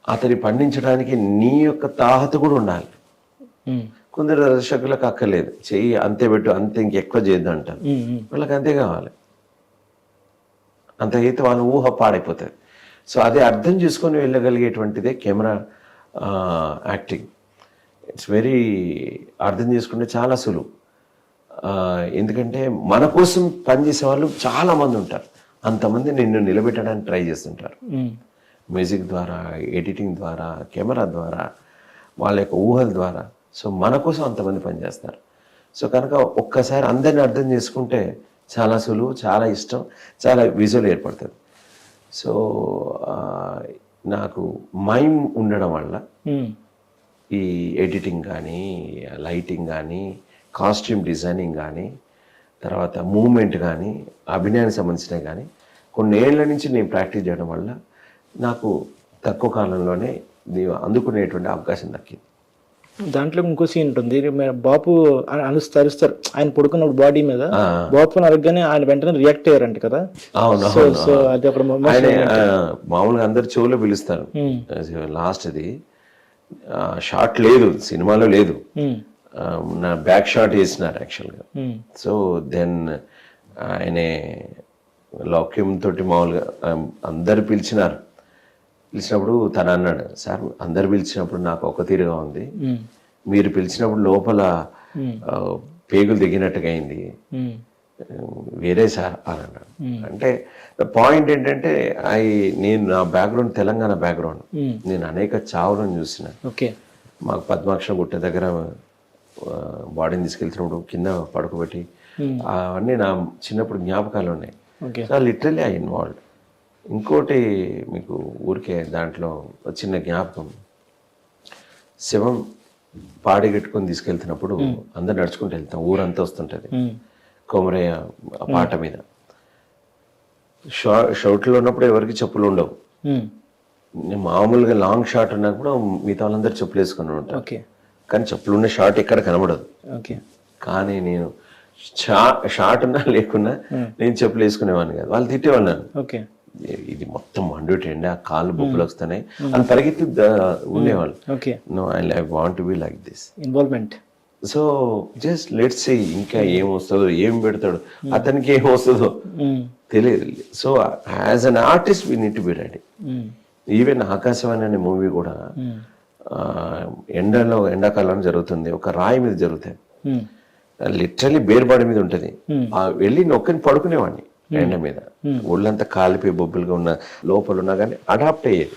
అతని పండించడానికి నీ యొక్క తాహత కూడా ఉండాలి. కొందరు దర్శకులకు అక్కర్లేదు, చెయ్యి అంతే పెట్టు, అంతే ఇంకెక్కువ చేద్దాం అంటారు. వాళ్ళకి అంతే కావాలి, అంత అయితే వాళ్ళ ఊహ పాడైపోతుంది. సో అదే అర్థం చేసుకొని వెళ్ళగలిగేటువంటిదే కెమెరా యాక్టింగ్. ఇట్స్ వెరీ అర్థం చేసుకుంటే చాలా సులువు. ఎందుకంటే మన కోసం పనిచేసే వాళ్ళు చాలా మంది ఉంటారు, అంతమంది నిన్ను నిలబెట్టడానికి ట్రై చేస్తుంటారు. మ్యూజిక్ ద్వారా, ఎడిటింగ్ ద్వారా, కెమెరా ద్వారా, వాళ్ళ యొక్క ఊహల ద్వారా. సో మన కోసం అంతమంది పనిచేస్తారు. సో కనుక ఒక్కసారి అందరిని అర్థం చేసుకుంటే చాలా సులువు, చాలా ఇష్టం, చాలా విజువల్ ఏర్పడుతుంది. సో నాకు మైమ్ ఉండడం వల్ల ఈ ఎడిటింగ్ కానీ, లైటింగ్ కానీ, కాస్ట్యూమ్ డిజైనింగ్ కానీ, తర్వాత మూమెంట్ కానీ, అభినయానికి సంబంధించినవి కానీ కొన్ని ఏళ్ల నుంచి నేను ప్రాక్టీస్ చేయడం వల్ల నాకు తక్కువ కాలంలోనే అందుకునేటువంటి అవకాశం దక్కింది. దాంట్లో ఇంకో సీన్ ఉంటుంది, బాపు అరుస్తారు ఆయన పడుకున్నప్పుడు బాడీ మీద, బాపు అరగగానే ఆయన వెంటనే రియాక్ట్ అయ్యారంట కదా. సో అది అప్పుడు మామూలుగా అందరు చెవులో పిలుస్తారు. లాస్ట్ అది షాట్ లేదు, సినిమాలో లేదు, నా బ్యాక్ షాట్ వేసినారు యాక్చువల్గా. సో దెన్ ఆయనే లౌక్యం తోటి మామూలుగా అందరు పిలిచినప్పుడు తను అన్నాడు, సార్ అందరు పిలిచినప్పుడు నాకు ఒక తీరుగా ఉంది, మీరు పిలిచినప్పుడు లోపల పేగులు దిగినట్టుగా అయింది, వేరే సార్ అని అన్నాడు. అంటే పాయింట్ ఏంటంటే నేను నా బ్యాక్గ్రౌండ్ తెలంగాణ బ్యాక్గ్రౌండ్, నేను అనేక చావులను చూసిన. మాకు పద్మాక్ష గుట్ట దగ్గర బాడీని తీసుకెళ్తున్నప్పుడు కింద పడుకోబెట్టి అవన్నీ నా చిన్నప్పుడు జ్ఞాపకాలు ఉన్నాయి. So literally I involved. ఇంకోటి మీకు ఊరికే దాంట్లో చిన్న జ్ఞాపకం, శవం పాడిగట్టుకొని తీసుకెళ్తున్నప్పుడు అందరు నడుచుకుంటూ వెళ్తాం, ఊరంతా వస్తుంటుంది కొమరయ్య పాట మీద. షార్ట్లో ఉన్నప్పుడు ఎవరికి చెప్పులు ఉండవు, మామూలుగా లాంగ్ షాట్ ఉన్నప్పుడు మిగతా వాళ్ళందరూ చెప్పులు వేసుకుని ఉంటారు, కానీ చెప్పులు ఉన్న షార్ట్ ఎక్కడ కనబడదు. కానీ నేను షార్ట్ ఉన్నా లేకున్నా నేను చెప్పులు వేసుకునేవాడిని కాదు. వాళ్ళు తిట్టేవాళ్ళు ఓకే, ఇది మొత్తం మండుటండి, ఆ కాళ్ళు బొబ్బులు వస్తున్నాయి అని పరిగెత్తి ఉండేవాళ్ళు. Okay, no I want to be like this. Involvement. So just let's see ఇంకా ఏం వస్తుందో, ఏం పెడతాడు, అతనికి ఏం వస్తుందో తెలియదు. So as an artist we need to be ready. Even Aakashavaani అనే మూవీ కూడా ఎండాకాలం జరుగుతుంది, ఒక రాయి మీద జరుగుతాయి, లిటరలీ బేర్బాడి మీద ఉంటుంది. వెళ్ళి నొక్కని పడుకునేవాడిని ఎండ మీద, ఒళ్ళంతా కాలిపోయి బొబ్బులుగా ఉన్న లోపల ఉన్నా కానీ అడాప్ట్ అయ్యేది.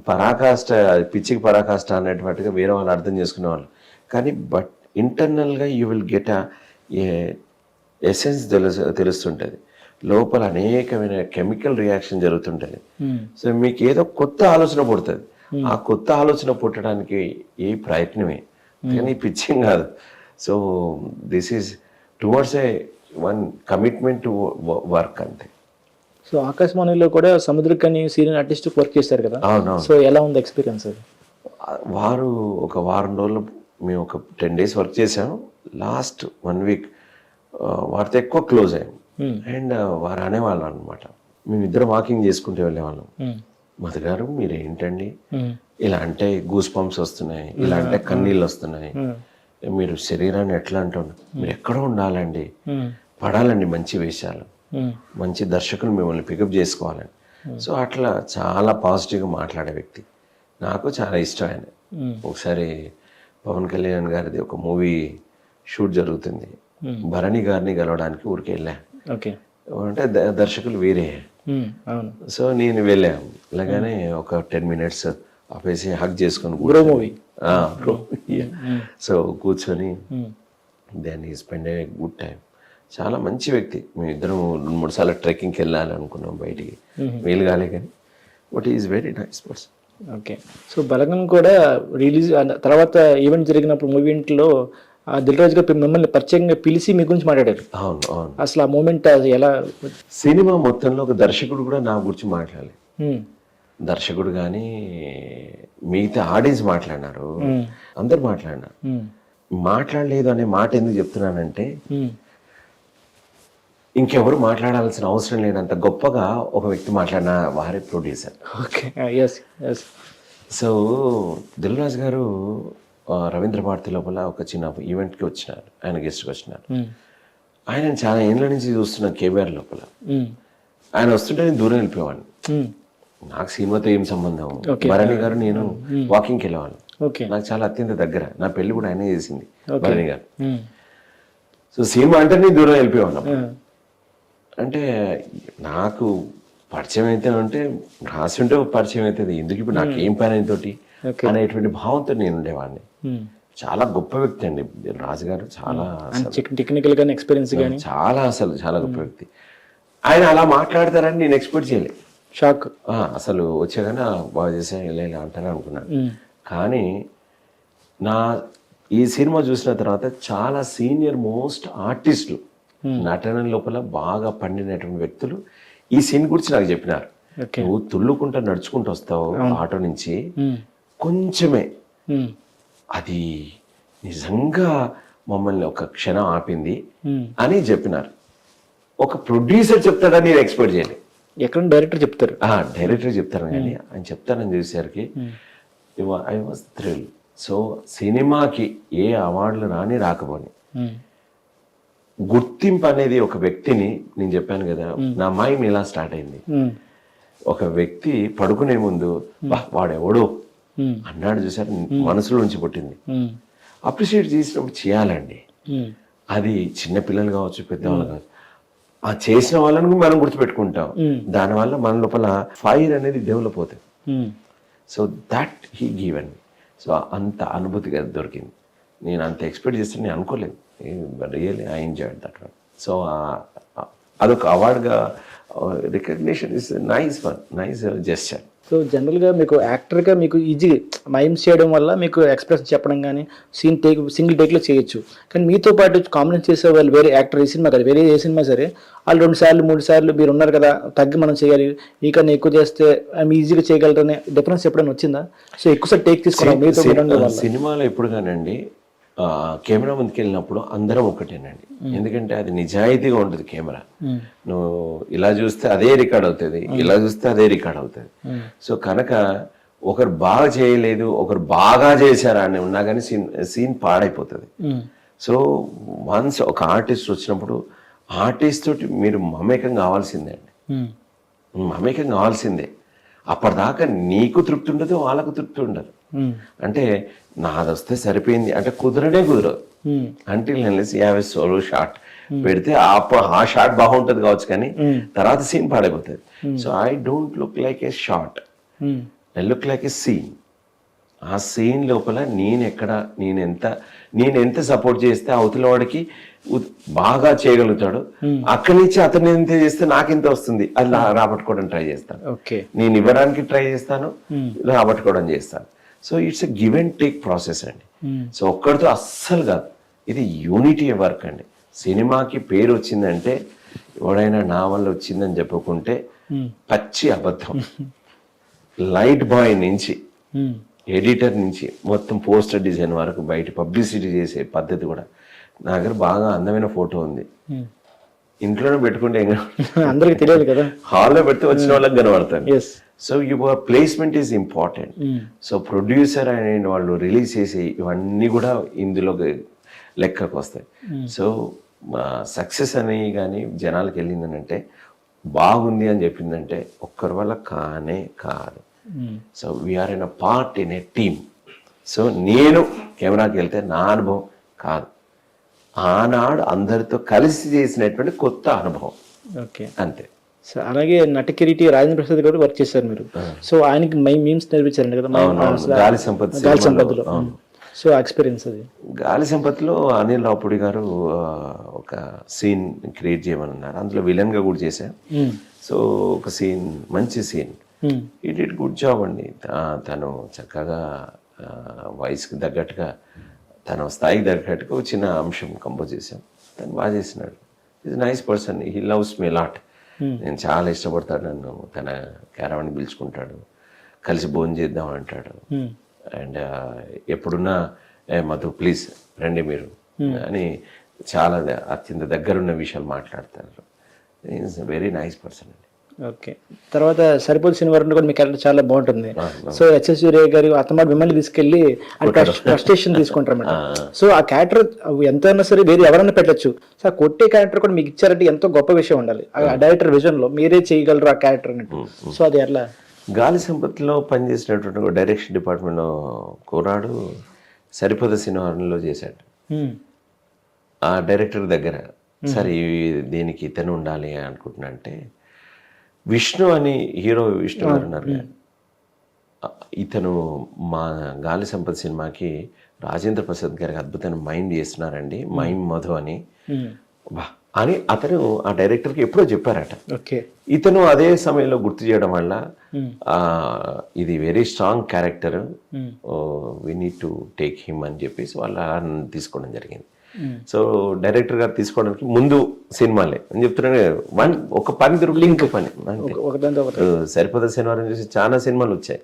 పరాకాష్ట, పిచ్చికి పరాకాష్ట అనేటువంటిగా వేరే వాళ్ళు అర్థం చేసుకునేవాళ్ళు. కానీ బట్ ఇంటర్నల్గా you will get a essence తెలుస్తుంటుంది, లోపల అనేకమైన కెమికల్ రియాక్షన్ జరుగుతుంటుంది. సో మీకు ఏదో కొత్త ఆలోచన పుడుతుంది. ఆ కొత్త ఆలోచన పుట్టడానికి ఈ ప్రయత్నమే, కానీ పిచ్చింగ్ కాదు. So this is towards a one commitment to work అంతే. సో ఆకాశవాణిలో కూడా సముద్రకని సీనియర్ ఆర్టిస్ట్ వర్క్ చేశారు కదా, అవునవును. సో ఎలా ఉంది ఎక్స్పీరియన్స్ అది? వారు ఒక వారం రోజులు, మేము ఒక 10 days వర్క్ చేసాము. లాస్ట్ 1 week వారితో ఎక్కువ క్లోజ్ అయ్యాం. అండ్ వారు అనేవాళ్ళం అనమాట, మేమిద్దరం వాకింగ్ చేసుకుంటూ వెళ్ళేవాళ్ళం. మధు గారు మీరు ఏంటండి ఇలా అంటే గూస్ పంప్స్ వస్తున్నాయి, ఇలా అంటే కన్నీళ్ళు వస్తున్నాయి, మీరు శరీరాన్ని ఎట్లా అంటున్నారు, మీరు ఎక్కడో ఉండాలండి, పడాలండి మంచి వేషాలు, మంచి దర్శకులు మిమ్మల్ని పికప్ చేసుకోవాలని. సో అట్లా చాలా పాజిటివ్గా మాట్లాడే వ్యక్తి, నాకు చాలా ఇష్టం ఆయన. ఒకసారి పవన్ కళ్యాణ్ గారిది ఒక మూవీ షూట్ జరుగుతుంది, భరణి గారిని కలవడానికి ఊరికి వెళ్ళా. అంటే దర్శకులు వేరే, సో నేను వెళ్ళాను. ఇలాగానే ఒక 10 minutes ఆపేసి హక్ చేసుకొని సో కూర్చొని దాన్ని స్పెండ్ అయ్యే గుడ్ టైం. చాలా మంచి వ్యక్తి. మేము ఇద్దరం 2-3 సార్లు ట్రెక్కింగ్కి వెళ్ళాలి అనుకున్నాం, బయటికి వీలు కాలే, కానీ but is very nice person. Okay, so Balagam కూడా రిలీజ్ తర్వాత ఈవెంట్ జరిగినప్పుడు మూవీ ఇంట్లో దిల్ రాజు గారు మిమ్మల్ని పరిచయంగా పిలిచి మీ గురించి మాట్లాడారు. అవును అవును. అసలు ఆ మూమెంట్ ఎలా? సినిమా మొత్తంలో ఒక దర్శకుడు కూడా నా గురించి మాట్లాడాలి. దర్శకుడు కానీ మిగతా ఆడియన్స్ మాట్లాడినారు, అందరు మాట్లాడినారు. మాట్లాడలేదు అనే మాట ఎందుకు చెప్తున్నానంటే, ఇంకెవరు మాట్లాడాల్సిన అవసరం లేనంత గొప్పగా ఒక వ్యక్తి మాట్లాడిన వారే producer. Okay, so Dil Raju గారు రవీంద్ర భారతి లోపల ఒక చిన్న ఈవెంట్కి వచ్చినారు, ఆయన గెస్ట్కి వచ్చినారు. ఆయన చాలా ఏళ్ళ నుంచి చూస్తున్న కేబీఆర్ లోపల. ఆయన వస్తుంటే నేను దూరం వెళ్ళిపోయేవాడిని, నాకు సినిమాతో ఏం సంబంధం. భరణి గారు నేను వాకింగ్కి వెళ్ళేవాళ్ళం, నాకు చాలా అత్యంత దగ్గర, నా పెళ్లి కూడా ఆయనే చేసింది భరణి గారు. సో సినిమా అంటే నేను దూరం వెళ్ళిపోయేవాళ్ళం. అంటే నాకు పరిచయం అయితే అంటే రాసి ఉంటే పరిచయం అవుతుంది, ఎందుకు ఇప్పుడు నాకు ఏం పని అయినతోటి అనేటువంటి భావంతో నేను ఉండేవాడిని. చాలా గొప్ప వ్యక్తి అండి రాజుగారు, చాలా టెక్నికల్ గా ఎక్స్పీరియన్స్ కానీ చాలా, అసలు చాలా గొప్ప వ్యక్తి. ఆయన అలా మాట్లాడతారని నేను ఎక్స్పెక్ట్ చేయలేదు. షాక్ అసలు వచ్చాగానే బాగా చేసా ఇలా అంటానే అనుకున్నాను. కానీ ఈ సినిమా చూసిన తర్వాత చాలా సీనియర్ మోస్ట్ ఆర్టిస్టులు, నటన లోపల బాగా పండినటువంటి వ్యక్తులు ఈ సీన్ గురించి నాకు చెప్పినారు. నువ్వు తుళ్ళుకుంటా నడుచుకుంటూ వస్తావు ఆటో నుంచి, కొంచెమే అది నిజంగా మమ్మల్ని ఒక క్షణం ఆపింది అని చెప్పినారు. ఒక ప్రొడ్యూసర్ చెప్తాడని నేను ఎక్స్పెక్ట్ చేయలేదు. ఎక్కడ డైరెక్టర్ చెప్తారు, డైరెక్టర్ చెప్తారు, కానీ ఆయన చెప్తారని చూసేసరికి ఐ వాజ్ థ్రిల్. సో సినిమాకి ఏ అవార్డులు రాకపోని గుర్తింపు అనేది ఒక వ్యక్తిని, నేను చెప్పాను కదా నా మైండ్ ఇలా స్టార్ట్ అయింది. ఒక వ్యక్తి పడుకునే ముందు వాడెవడో అన్నాడు చూసారు, మనసులో నుంచి పుట్టింది. అప్రిషియేట్ చేసినప్పుడు చేయాలండి. అది చిన్నపిల్లలు కావచ్చు, పెద్దవాళ్ళు కావచ్చు, ఆ చేసిన వాళ్ళని మనం గుర్తుపెట్టుకుంటాం. దానివల్ల మన లోపల ఫైర్ అనేది డెవలప్ అవుతుంది. So that he given. So అంత అనుభూతిగా దొరికింది. నేను అంత ఎక్స్పెక్ట్ చేస్తే నేను అనుకోలేదు. Really I enjoyed that one. So అదొక అవార్డుగా recognition is nice one, nice gesture. So జనరల్గా మీకు యాక్టర్గా మీకు ఈజీ మైమ్స్ చేయడం వల్ల మీకు ఎక్స్ప్రెస్ చెప్పడం కానీ సింగిల్ టేక్లో చేయొచ్చు. కానీ మీతో పాటు కాంబినేషన్ చేసే వాళ్ళు వేరే యాక్టర్ ఏ సినిమా కదా, వేరే ఏ సినిమా సరే, వాళ్ళు 2 సార్లు 3 సార్లు మీరు ఉన్నారు కదా, తగ్గి మనం చేయాలి, మీకన్నా ఎక్కువ చేస్తే ఈజీగా చేయగలరనే డిఫరెన్స్ ఎప్పుడైనా వచ్చిందా? సో ఎక్కువసారి టేక్ తీసుకోవాలి మీతో. సినిమాలో ఎప్పుడు కానండి కెమెరా ముందుకు వెళ్ళినప్పుడు అందరం ఒకటేనండి. ఎందుకంటే అది నిజాయితీగా ఉంటుంది కెమెరా. నువ్వు ఇలా చూస్తే అదే రికార్డ్ అవుతుంది, ఇలా చూస్తే అదే రికార్డ్ అవుతుంది. సో కనుక ఒకరు బాగా చేయలేదు, ఒకరు బాగా చేశారా అని ఉన్నా కానీ సీన్ పాడైపోతుంది. సో వన్స్ ఒక ఆర్టిస్ట్ వచ్చినప్పుడు ఆర్టిస్ట్ తోటి మీరు మమేకం కావాల్సిందే అండి, మమేకం కావాల్సిందే. అప్పటిదాకా నీకు తృప్తి ఉండదు, వాళ్ళకు తృప్తి ఉండదు. అంటే నాది వస్తే సరిపోయింది అంటే కుదరదు. అంటే నేను సోలో షాట్ పెడితే ఆ షాట్ బాగుంటుంది కావచ్చు కానీ తర్వాత సీన్ పాడైపోతుంది. So I don't look like a shot, I look like a scene. ఆ సీన్ లోపల నేను ఎంత సపోర్ట్ చేస్తే అవతల వాడికి బాగా చేయగలుగుతాడు, అక్కడి నుంచి అతను ఎంత చేస్తే నాకెంత వస్తుంది అది రాబట్టుకోవడం ట్రై చేస్తాను. నేను ఇవ్వడానికి ట్రై చేస్తాను, రాబట్టుకోవడం చేస్తాను. So it's a give and take process అండి. సో ఒక్కడితో అస్సలు కాదు, ఇది యూనిటీ వర్క్ అండి. సినిమాకి పేరు వచ్చిందంటే ఎవడైనా నా వల్ల వచ్చిందని చెప్పుకుంటే పచ్చి అబద్ధం. లైట్ బాయ్ నుంచి ఎడిటర్ నుంచి మొత్తం పోస్టర్ డిజైన్ వరకు బయట పబ్లిసిటీ చేసే పద్ధతి కూడా నా దగ్గర బాగా అందమైన ఫోటో ఉంది. ఇంట్లోనే పెట్టుకుంటే అందరికి తెలియదు కదా, హాల్లో పెడితే వచ్చిన వాళ్ళకి కనబడతాను. So your placement is important. So producer అనే వాళ్ళు రిలీజ్ చేసి ఇవన్నీ కూడా ఇందులో లెక్కకు వస్తాయి. సో సక్సెస్ అనేవి కానీ జనాలకు వెళ్ళిందనంటే బాగుంది అని చెప్పిందంటే ఒక్కరి వల్ల కానే కాదు. So we are in a part in a team. So నేను కెమెరాకి వెళ్తే నా అనుభవం కాదు, ఆనాడు అందరితో కలిసి చేసినటువంటి కొత్త అనుభవం. ఓకే, అంతే. సో అలాగే నటకిరీటి రాజేంద్ర ప్రసాద్ గారు వర్క్ చేశారు మీరు. సో ఆయనకి మీమ్స్ నేర్పించారండి కదా గాలి సంపత్తిలో. సో ఎక్స్పీరియన్స్ అది. గాలి సంపత్తిలో అనిల్ రావుపూడి గారు ఒక సీన్ క్రియేట్ చేయమన్నారు. అందులో విలన్ గా కూడా చేశాను. సో ఒక సీన్, మంచి సీన్, ఈ డిడ్ గుడ్ జాబ్ అండి. తను చక్కగా వయసుకి తగ్గట్టుగా, తన స్థాయికి తగ్గట్టుగా ఒక చిన్న అంశం కంపోజ్ చేశాం. తను బాగా చేసినాడు. Is nice person, he loves me lot. నేను చాలా ఇష్టపడతాడు నన్ను. తన క్యారవాన్ని పిలుచుకుంటాడు, కలిసి భోజనం చేద్దాం అంటాడు. అండ్ ఎప్పుడున్నా మధు ప్లీజ్ రండి మీరు అని చాలా అత్యంత దగ్గరున్న విషయాలు మాట్లాడతారు. ఈజ్ వెరీ నైస్ పర్సన్ అండి. ఓకే, తర్వాత సరిపోదు శనివారం కూడా మీ క్యారెక్టర్ చాలా బాగుంటుంది. సో హెచ్ఎస్ సూర్య గారు అతమాట మిమ్మల్ని తీసుకెళ్లి ఫ్రస్ట్రేషన్ తీసుకుంటారు అన్నమాట. సో ఆ క్యారెక్టర్ ఎంత అయినా సరే వేరే ఎవరైనా పెట్టచ్చు. సో ఆ కొట్టే క్యారెక్టర్ కూడా మీకు ఇచ్చారంటే ఎంతో గొప్ప విషయం ఉండాలి. ఆ డైరెక్టర్ విజన్ లో మీరే చేయగలరు ఆ క్యారెక్టర్ అన్నట్టు. సో అది ఎట్లా? గాలి సంపత్తిలో పనిచేసినటువంటి డైరెక్షన్ డిపార్ట్మెంట్లో కుర్రాడు సరిపోద శనివారంలో చేశాడు. ఆ డైరెక్టర్ దగ్గర సరే దీనికి ఇతను ఉండాలి అనుకుంటున్నా అంటే, విష్ణు అని హీరో విష్ణు గారు ఉన్నారు, ఇతను మా గాలి సంపత్ సినిమాకి రాజేంద్ర ప్రసాద్ గారికి అద్భుతమైన మైండ్ చేస్తున్నారండి, మైమ్ మధు అని అని అతను ఆ డైరెక్టర్కి ఎప్పుడో చెప్పారట. ఇతను అదే సమయంలో గుర్తు చేయడం వల్ల ఇది very strong character, we need to take him అని చెప్పేసి వాళ్ళు తీసుకోవడం జరిగింది. సో డైరెక్టర్ గారు తీసుకోవడానికి ముందు సినిమాలే అని చెప్తున్నాను, ఒక పని లింక్ పని సరిపోద శనివారం చూసి చాలా సినిమాలు వచ్చాయి.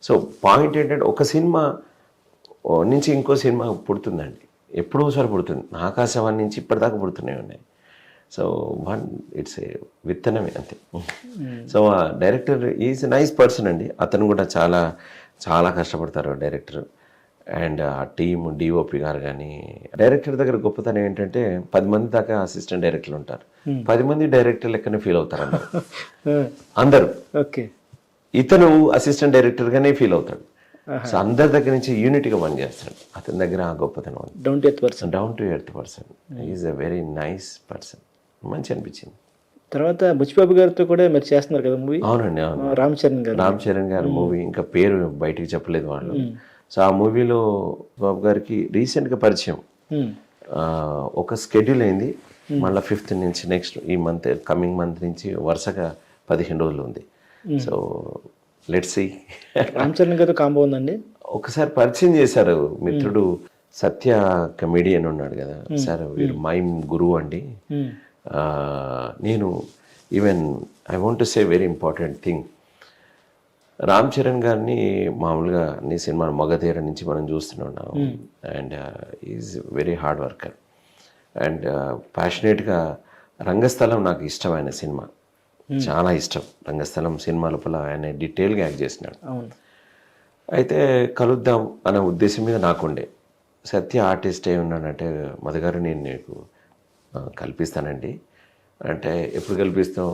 సో పాయింట్ ఏంటంటే ఒక సినిమా నుంచి ఇంకో సినిమా పుడుతుందండి, ఎప్పుడో ఒకసారి పుడుతుంది. ఆకాశవాణి నుంచి ఇప్పటిదాకా పుడుతూనే ఉన్నాయి. సో ఇట్స్ ఏ విత్తనమే అంతే. సో ఆ డైరెక్టర్ ఈజ్ నైస్ పర్సన్ అండి. అతను కూడా చాలా చాలా కష్టపడతారు డైరెక్టర్. అండ్ ఆ టీమ్ డిఓపి గారు కానీ, డైరెక్టర్ దగ్గర గొప్పతనం ఏంటంటే 10 మంది దాకా అసిస్టెంట్ డైరెక్టర్లు ఉంటారు. 10 మంది డైరెక్టర్ లెక్కనే ఫీల్ అవుతారు అందరూ. ఇతను అసిస్టెంట్ డైరెక్టర్గానే ఫీల్ అవుతాడు. సో అందరి దగ్గర నుంచి యూనిట్గా పనిచేస్తాడు. అతని దగ్గర ఆ గొప్పతనం down to earth person. Is a very nice person. మంచి అనిపించింది. తర్వాత బుచ్చిబాబు గారితో కూడా మీరు చేస్తున్నారు కదా మూవీ? అవునండి, అవును. రామ్ చరణ్ గారు మూవీ, ఇంకా పేరు బయటికి చెప్పలేదు వాళ్ళు. సో ఆ మూవీలో బాబు గారికి రీసెంట్గా పరిచయం, ఒక స్కెడ్యూల్ అయింది. మళ్ళీ 5th నుంచి నెక్స్ట్ ఈ మంత్, కమింగ్ మంత్ నుంచి వరుసగా 15 రోజులు ఉంది. So let's see. Ram Charan గారితో కాంబో ఉందండి. ఒకసారి పరిచయం చేశారు మిత్రుడు సత్య కమెడియన్ ఉన్నాడు కదా సార్, వీరు మైమ్ గురువు అండి. నేను even I want to say very important thing, Ram Charan గారిని మామూలుగా అన్ని సినిమాలు మగధీర నుంచి మనం చూస్తున్నాం. And is very hard worker and ప్యాషనేట్గా. రంగస్థలం నాకు ఇష్టమైన సినిమా, చాలా ఇష్టం. రంగస్థలం సినిమా లోపల ఆయన డీటెయిల్గా యాక్ట్ చేసినాడు. అయితే కలుద్దాం అనే ఉద్దేశం మీద నాకుండే. సత్య ఆర్టిస్ట్ ఏ ఉన్నానంటే, మధుగారు నేను నీకు కల్పిస్తానండి అంటే, ఎప్పుడు కల్పిస్తాం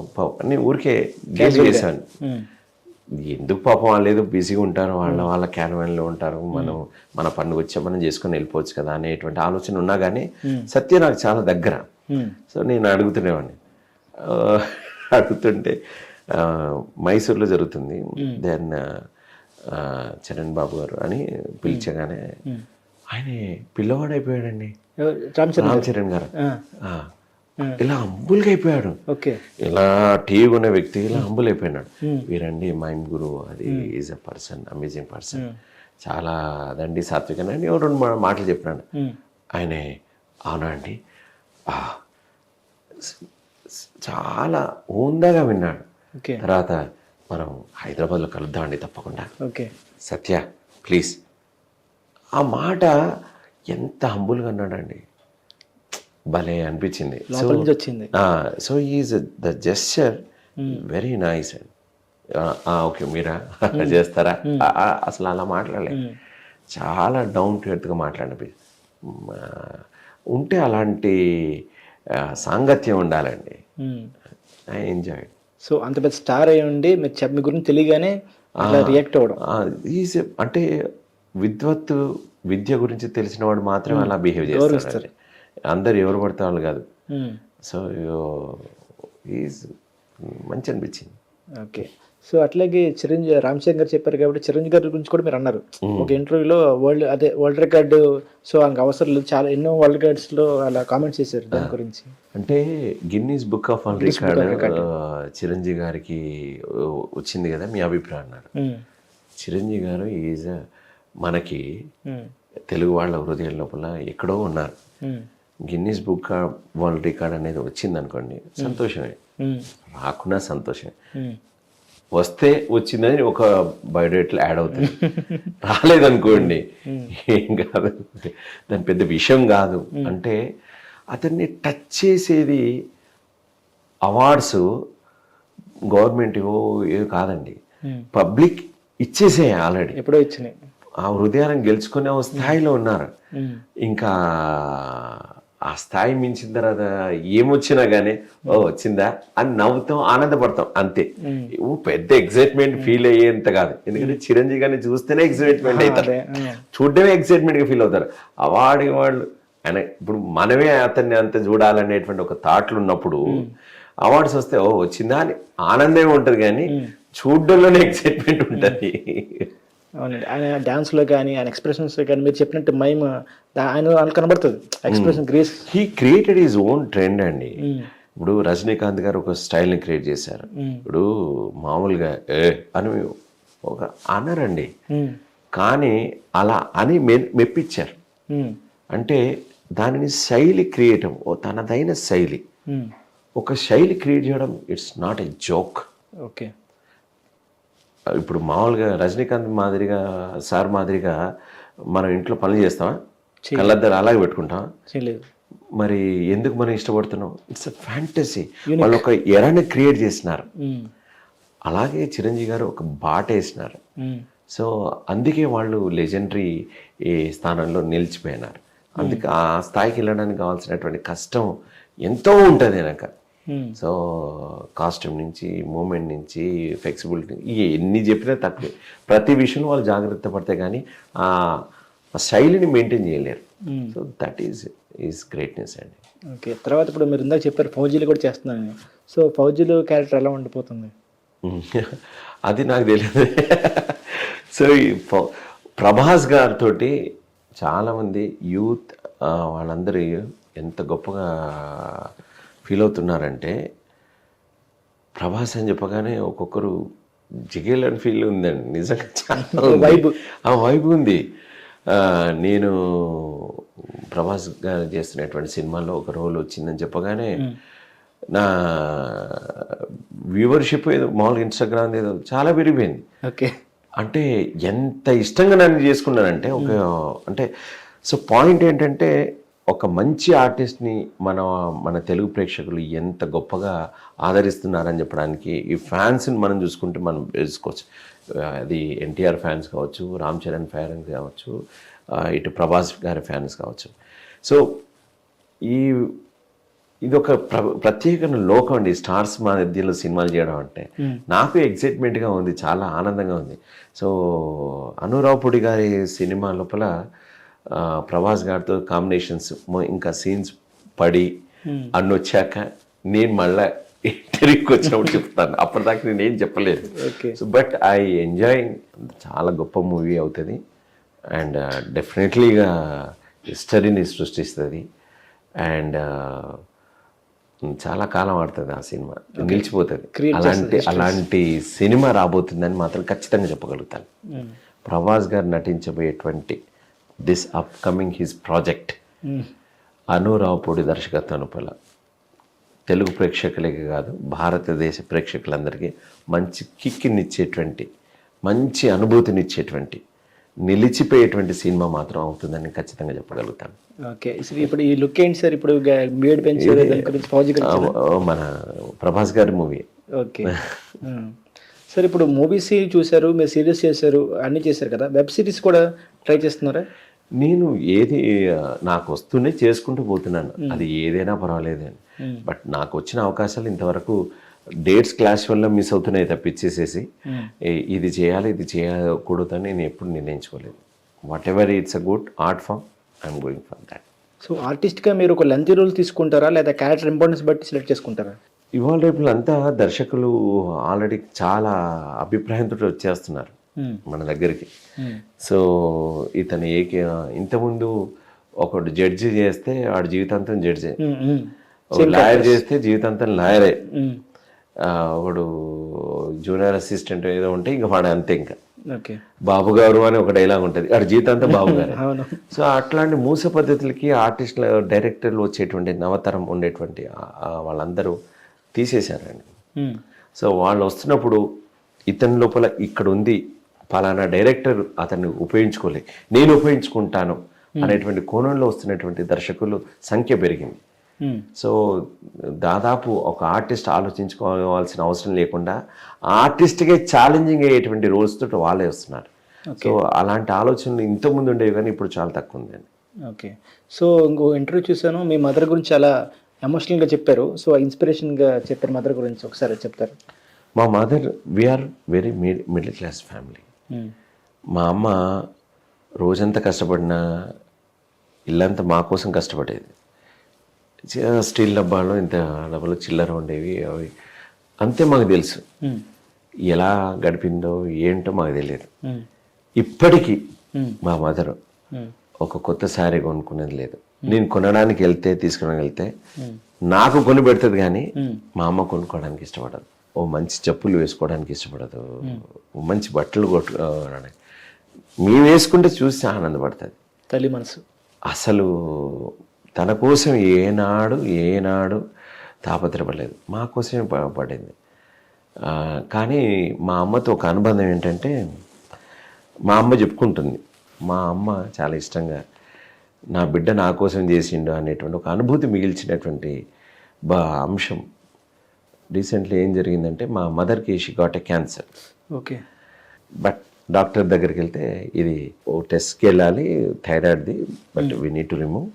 అని ఊరికే గేజ్ చేశాను. ఎందుకు పాపం వాళ్ళు ఏదో బిజీగా ఉంటారు, వాళ్ళ క్యాన్వాన్లో ఉంటారు, మన పండుగ వచ్చా మనం చేసుకొని వెళ్ళిపోవచ్చు కదా అనేటువంటి ఆలోచన ఉన్నా కానీ సత్య నాకు చాలా దగ్గర. సో నేను అడుగుతుండేవాడిని. అడుగుతుంటే మైసూర్లో జరుగుతుంది, దెన్ చరణ్ బాబు గారు అని పిలిచగానే ఆయన పిల్లవాడు అయిపోయాడండి. రామ్ చరణ్ గారు ఇలా హంబుల్గా అయిపోయాడు. ఇలా టీవీ ఉన్న వ్యక్తి ఇలా హంబుల్ అయిపోయినాడు. వీరండి మైమ్ గురు, అది is a person, amazing person, చాలా అదండి సాత్వికన అని రెండు మాటలు చెప్పినాడు. ఆయనే అవునా అండి, చాలా ఊందాగా విన్నాడు. తర్వాత మనం హైదరాబాద్లో కలుద్దామండి తప్పకుండా, సత్య ప్లీజ్. ఆ మాట ఎంత హంబుల్గా అన్నాడండి, భలే అనిపించింది. So is the gesture very nice and okay మీరా చేస్తారా, అసలు అలా మాట్లాడలేదు. చాలా డౌన్ టు ఎర్త్గా మాట్లాడిన ఉంటే అలాంటి సాంగత్యం ఉండాలండి. I enjoy. సో అంత పెద్ద స్టార్ అయి ఉండి మీ గురించి తెలియగానే రియాక్ట్ అవ్వడం, అంటే విద్య గురించి తెలిసిన వాడు మాత్రమే అలా బిహేవ్ చేస్తారు. అందరు ఎవరు పడితే వాళ్ళు కాదు. సో ఈజ్ మంచి అనిపించింది. ఓకే. సో అట్లాగే రామ్ చరణ్ గారు చెప్పారు కాబట్టి చిరంజీవి గారి గురించి కూడా మీరు అన్నారు ఒక ఇంటర్వ్యూలో. వరల్డ్ రికార్డు, సో ఆయనకు అవసరం లేదు, చాలా ఎన్నో వరల్డ్ రికార్డ్స్లో అలా కామెంట్స్ చేశారు దాని గురించి. అంటే Guinness book of world record Chiranjeevi గారికి వచ్చింది కదా, మీ అభిప్రాయం అన్నారు. చిరంజీవి గారు ఈజ్ మనకి తెలుగు వాళ్ళ హృదయం లోపల ఎక్కడో ఉన్నారు. Guinness book of world record అనేది వచ్చింది అనుకోండి, సంతోషమే, రాకున్నా సంతోషమే. వస్తే వచ్చిందని ఒక బయోడేట్లో యాడ్ అవుతుంది, రాలేదనుకోండి ఏం కాదు, దాని పెద్ద విషయం కాదు. అంటే అతన్ని టచ్ చేసేది అవార్డ్స్ గవర్నమెంట్ ఏవి కాదండి, పబ్లిక్ ఇచ్చేసే ఆల్రెడీ, ఎప్పుడో ఇచ్చినాయి. ఆ హృదయాలను గెలుచుకునే స్థాయిలో ఉన్నారు. ఇంకా ఆ స్థాయి మించిన తర్వాత ఏమొచ్చినా కానీ ఓ వచ్చిందా అని నవ్వుతాం, ఆనందపడతాం అంతే. పెద్ద ఎక్సైట్మెంట్ ఫీల్ అయ్యేంత కాదు, ఎందుకంటే చిరంజీవి గారిని చూస్తేనే ఎక్సైట్మెంట్ అవుతారు, చూడడమే ఎక్సైట్మెంట్గా ఫీల్ అవుతారు. అవార్డు వాళ్ళు ఆయన ఇప్పుడు మనమే అతన్ని అంత చూడాలనేటువంటి ఒక థాట్లు ఉన్నప్పుడు అవార్డ్స్ వస్తే ఓ వచ్చిందా అని ఆనందమే ఉంటుంది, కానీ చూడడంలోనే ఎక్సైట్మెంట్ ఉంటుంది. అవునండి. ఆయన డాన్స్లో కానీ ఆయన ఎక్స్ప్రెషన్స్లో కానీ మీరు చెప్పినట్టు మైమ్ ఆయన కనబడుతుంది, expression grace. He created his own trend అండి. ఇప్పుడు రజనీకాంత్ గారు ఒక స్టైల్ని క్రియేట్ చేశారు. ఇప్పుడు మామూలుగా అని ఒక అనరండి, కానీ అలా అని మెప్పించారు. అంటే దానిని శైలి క్రియేట్, తనదైన శైలి, ఒక శైలి క్రియేట్ చేయడం it's not a joke. Okay. ఇప్పుడు మామూలుగా రజనీకాంత్ మాదిరిగా సార్ మాదిరిగా మనం ఇంట్లో పనులు చేస్తామా, కళ్ళద్దాలు అలాగే పెట్టుకుంటామా? మరి ఎందుకు మనం ఇష్టపడుతున్నాం? It's a fantasy. వాళ్ళు ఒక ఎరాని క్రియేట్ చేసినారు. అలాగే చిరంజీవి గారు ఒక బాట వేసినారు. సో అందుకే వాళ్ళు లెజెండరీ స్థానంలో నిలిచిపోయినారు. అందుకే ఆ స్థాయికి వెళ్ళడానికి కావాల్సినటువంటి కష్టం ఎంతో ఉంటుంది వెనక. సో కాస్ట్యూమ్ నుంచి, మూమెంట్ నుంచి, ఫ్లెక్సిబిలిటీ, ఎన్ని చెప్పినా తక్కువే. ప్రతి విషయంలో వాళ్ళు జాగ్రత్త పడితే కానీ ఆ శైలిని మెయింటైన్ చేయలేరు. సో దట్ ఈజ్ గ్రేట్నెస్ అండి. ఓకే. తర్వాత ఇప్పుడు మీరు ఇందాక చెప్పారు ఫౌజీలు కూడా చేస్తున్నాను. సో ఫౌజీలు క్యారెక్టర్ ఎలా ఉండిపోతుంది? అది నాకు తెలియదు. సో ప్రభాస్ గారితో చాలామంది యూత్ వాళ్ళందరూ ఎంత గొప్పగా ఫీల్ అవుతున్నారంటే, ప్రభాస్ అని చెప్పగానే ఒక్కొక్కరు జిగేలని ఫీల్ ఉందండి. నిజంగా చాలా ఆ వైబ్ ఉంది. నేను ప్రభాస్ గారు చేస్తున్నటువంటి సినిమాలో ఒక రోల్ వచ్చిందని చెప్పగానే నా వ్యూవర్షిప్ ఏదో మామూలుగా ఇన్స్టాగ్రామ్ ఏదో చాలా పెరిగిపోయింది. ఓకే. అంటే ఎంత ఇష్టంగా నన్ను చేసుకున్నానంటే అంటే సో పాయింట్ ఏంటంటే ఒక మంచి ఆర్టిస్ట్ని మన తెలుగు ప్రేక్షకులు ఎంత గొప్పగా ఆదరిస్తున్నారని చెప్పడానికి ఈ ఫ్యాన్స్ని మనం చూసుకుంటే మనం తెలుసుకోవచ్చు. అది ఎన్టీఆర్ ఫ్యాన్స్ కావచ్చు, రామ్ చరణ్ ఫ్యాన్స్ కావచ్చు, ఇటు ప్రభాస్ గారి ఫ్యాన్స్ కావచ్చు. సో ఇది ఒక ప్రత్యేకమైన లోకం అండి, స్టార్స్ మధ్యలో సినిమాలు చేయడం అంటే. నాకు ఎక్సైట్మెంట్గా ఉంది, చాలా ఆనందంగా ఉంది. సో అనురావుపూడి గారి సినిమా లోపల ప్రభాస్ గారితో కాంబినేషన్స్ ఇంకా సీన్స్ పడి అన్ని వచ్చాక నేను మళ్ళీ ఇంటర్వ్యూకి వచ్చినప్పుడు చెప్తాను. అప్పటిదాకా నేను ఏం చెప్పలేదు. So but I enjoy. చాలా గొప్ప మూవీ అవుతుంది అండ్ డెఫినెట్లీగా హిస్టరీని సృష్టిస్తుంది అండ్ చాలా కాలం ఆడుతుంది ఆ సినిమా, నిలిచిపోతుంది. అలాంటి సినిమా రాబోతుందని మాత్రం ఖచ్చితంగా చెప్పగలుగుతాను. ప్రభాస్ గారు నటించబోయేటువంటి దిస్ అప్కమింగ్ హిస్ ప్రాజెక్ట్ అనురావుపూడి దర్శకత్వం లోపల తెలుగు ప్రేక్షకులకే కాదు, భారతదేశ ప్రేక్షకులందరికీ మంచి కిక్కినిచ్చేటువంటి, మంచి అనుభూతినిచ్చేటువంటి, నిలిచిపోయేటువంటి సినిమా మాత్రం అవుతుందని ఖచ్చితంగా చెప్పగలుగుతాను. ఓకే. ఇప్పుడు ఈ లుక్ ఏంటి సార్? ఇప్పుడు బియర్డ్ పెంచారు, మన ప్రభాస్ గారి మూవీ. Okay sir. ఇప్పుడు మూవీస్ చూశారు, మీరు సిరీస్ చేశారు, అన్నీ చేశారు కదా, వెబ్ సిరీస్ కూడా ట్రై చేస్తున్నారా? నేను ఏది నాకు వస్తూనే చేసుకుంటూ పోతున్నాను, అది ఏదైనా పర్వాలేదు అని. బట్ నాకు వచ్చిన అవకాశాలు ఇంతవరకు డేట్స్ క్లాష్ వల్ల మిస్ అవుతున్నాయి తప్పించేసేసి ఇది చేయాలి ఇది చేయకూడదు అని నేను ఎప్పుడు నిర్ణయించుకోలేదు. Whatever it's a good art form, I'm going for that. So ఆర్టిస్ట్గా మీరు ఒక లెంతీ రోల్ తీసుకుంటారా లేదా క్యారెక్టర్ ఇంపార్టెన్స్ బట్టి సెలెక్ట్ చేసుకుంటారా? ఇవాళ రేపు అంతా దర్శకులు ఆల్రెడీ చాలా అభిప్రాయంతో వచ్చేస్తున్నారు మన దగ్గరికి. సో ఇతను ఇంతకుముందు ఒకడు జడ్జి చేస్తే వాడు జీవితాంతం జడ్జి, లాయర్ చేస్తే జీవితాంతం లాయరే, ఒకడు జూనియర్ అసిస్టెంట్ ఏదో ఉంటే ఇంకా వాడు అంతే. ఇంకా బాబు గారు అని ఒక డైలాగ్ ఉంటుంది, వాడు జీవితాంతం బాబు గారు. సో అట్లాంటి మూస పద్ధతులకి ఆర్టిస్టుల డైరెక్టర్లు వచ్చేటువంటి నవతరం ఉండేటువంటి వాళ్ళందరూ తీసేశారండి. సో వాళ్ళు వస్తున్నప్పుడు ఇతని లోపల ఇక్కడ ఉంది, పలానా డైరెక్టర్ అతన్ని ఉపయోగించుకోలే, నేను ఉపయోగించుకుంటాను అనేటువంటి కోణంలో వస్తున్నటువంటి దర్శకులు సంఖ్య పెరిగింది. సో దాదాపు ఒక ఆర్టిస్ట్ ఆలోచించుకోవాల్సిన అవసరం లేకుండా ఆర్టిస్ట్కే ఛాలెంజింగ్ అయ్యేటువంటి రోల్స్ తోటి వాళ్ళే వస్తున్నారు. సో అలాంటి ఆలోచనలు ఇంతకుముందు ఉండేవి కానీ ఇప్పుడు చాలా తక్కువ ఉందండి. ఓకే. సో ఇంకో ఇంటర్వ్యూ చూసాను, మీ మదర్ గురించి చాలా ఎమోషనల్గా చెప్పారు. సో ఇన్స్పిరేషన్గా చెప్పారు మదర్ గురించి, ఒకసారి చెప్తారు? మా mother, we are very middle class family. మా అమ్మ రోజంతా కష్టపడినా ఇల్లంతా మా కోసం కష్టపడేది. స్టీల్ డబ్బాలో ఇంత డబ్బాలో చిల్లర ఉండేవి, అవి అంతే మాకు తెలుసు. ఎలా గడిపిందో ఏంటో మాకు తెలియదు. ఇప్పటికీ మా మదర్ ఒక కొత్త శారీ కొనుక్కునేది లేదు. నేను కొనడానికి వెళ్తే తీసుకోవడానికి వెళ్తే నాకు కొని పెడుతుంది కానీ మా అమ్మ కొనుక్కోవడానికి ఇష్టపడదు. ఓ మంచి చెప్పులు వేసుకోవడానికి ఇష్టపడదు, ఓ మంచి బట్టలు కొట్టుకోవడానికి. మేము వేసుకుంటే చూసి ఆనందపడుతుంది తల్లి మనసు. అసలు తన కోసం ఏనాడు తాపత్రపడలేదు, మా కోసమే పడింది. కానీ మా అమ్మతో ఒక అనుబంధం ఏంటంటే, మా అమ్మ చెప్పుకుంటుంది, మా అమ్మ చాలా ఇష్టంగా నా బిడ్డ నా కోసం చేసిండు అనేటువంటి ఒక అనుభూతి మిగిల్చినటువంటి అంశం. రీసెంట్లీ ఏం జరిగిందంటే, మా మదర్కి she got a cancer. Okay. But doctor దగ్గరికి వెళ్తే ఇది ఓ టెస్ట్కి వెళ్ళాలి, థైరాయిడ్ది, but we need to remove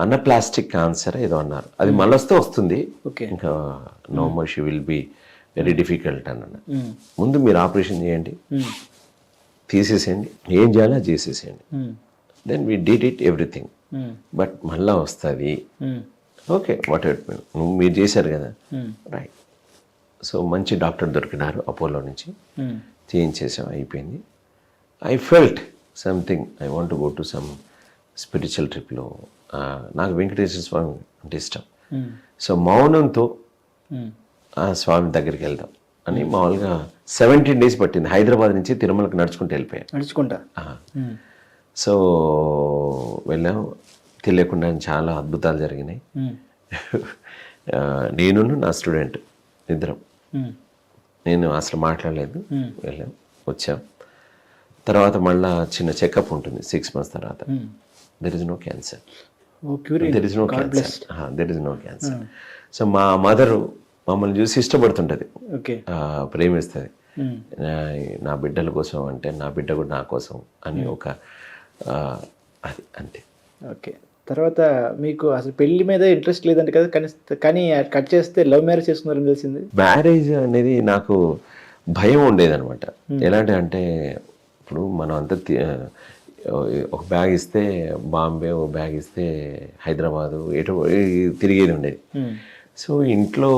anaplastic cancer ఏదో అన్నారు. అది మళ్ళీ వస్తుంది, ఇంకా no more she will be very difficult అన్నాడు. ముందు మీరు ఆపరేషన్ చేయండి, తీసేసేయండి, ఏం చేయాలో అది చేసేసేయండి. Then we did it everything. But మళ్ళా వస్తుంది. ఓకే, వాట్ ఎవర్, మీరు చేశారు కదా, రైట్. సో మంచి డాక్టర్ దొరికినారు అపోలో నుంచి, చేయించేసాం, అయిపోయింది. I felt something, I want go to some spiritual ట్రిప్లో. నాకు వెంకటేశ్వర స్వామి అంటే ఇష్టం. సో మౌనంతో ఆ స్వామి దగ్గరికి వెళ్దాం అని మామూలుగా 17 days పట్టింది. హైదరాబాద్ నుంచి తిరుమలకు నడుచుకుంటూ వెళ్ళిపోయాను. నడుచుకుంటా. సో వెళ్ళాం, తెలియకుండా చాలా అద్భుతాలు జరిగినాయి. నేను నా స్టూడెంట్ ఇద్దరం నేను అసలు మాట్లాడలేదు, వెళ్ళాం, వచ్చాం. తర్వాత మళ్ళా చిన్న చెకప్ ఉంటుంది 6 months తర్వాత. There is no cancer, there is no cancer, there is no cancer. So మా మదరు మమ్మల్ని చూసి ఇష్టపడుతుంటుంది, ప్రేమిస్తుంది. నా బిడ్డల కోసం అంటే నా బిడ్డ కూడా నా కోసం అని ఒక అది అంతే. ఓకే. తర్వాత మీకు అసలు పెళ్లి మీద ఇంట్రెస్ట్ లేదంటే కదా, కానీ కట్ చేస్తే లవ్ మ్యారేజ్ చేసుకున్నారని తెలిసింది. మ్యారేజ్ అనేది నాకు భయం ఉండేదన్నమాట. ఎలాంటి అంటే ఇప్పుడు మనం అంతా ఒక బ్యాగ్ ఇస్తే బాంబే, ఒక బ్యాగ్ ఇస్తే హైదరాబాదు, ఎటు తిరిగేది ఉండేది. సో ఇంట్లో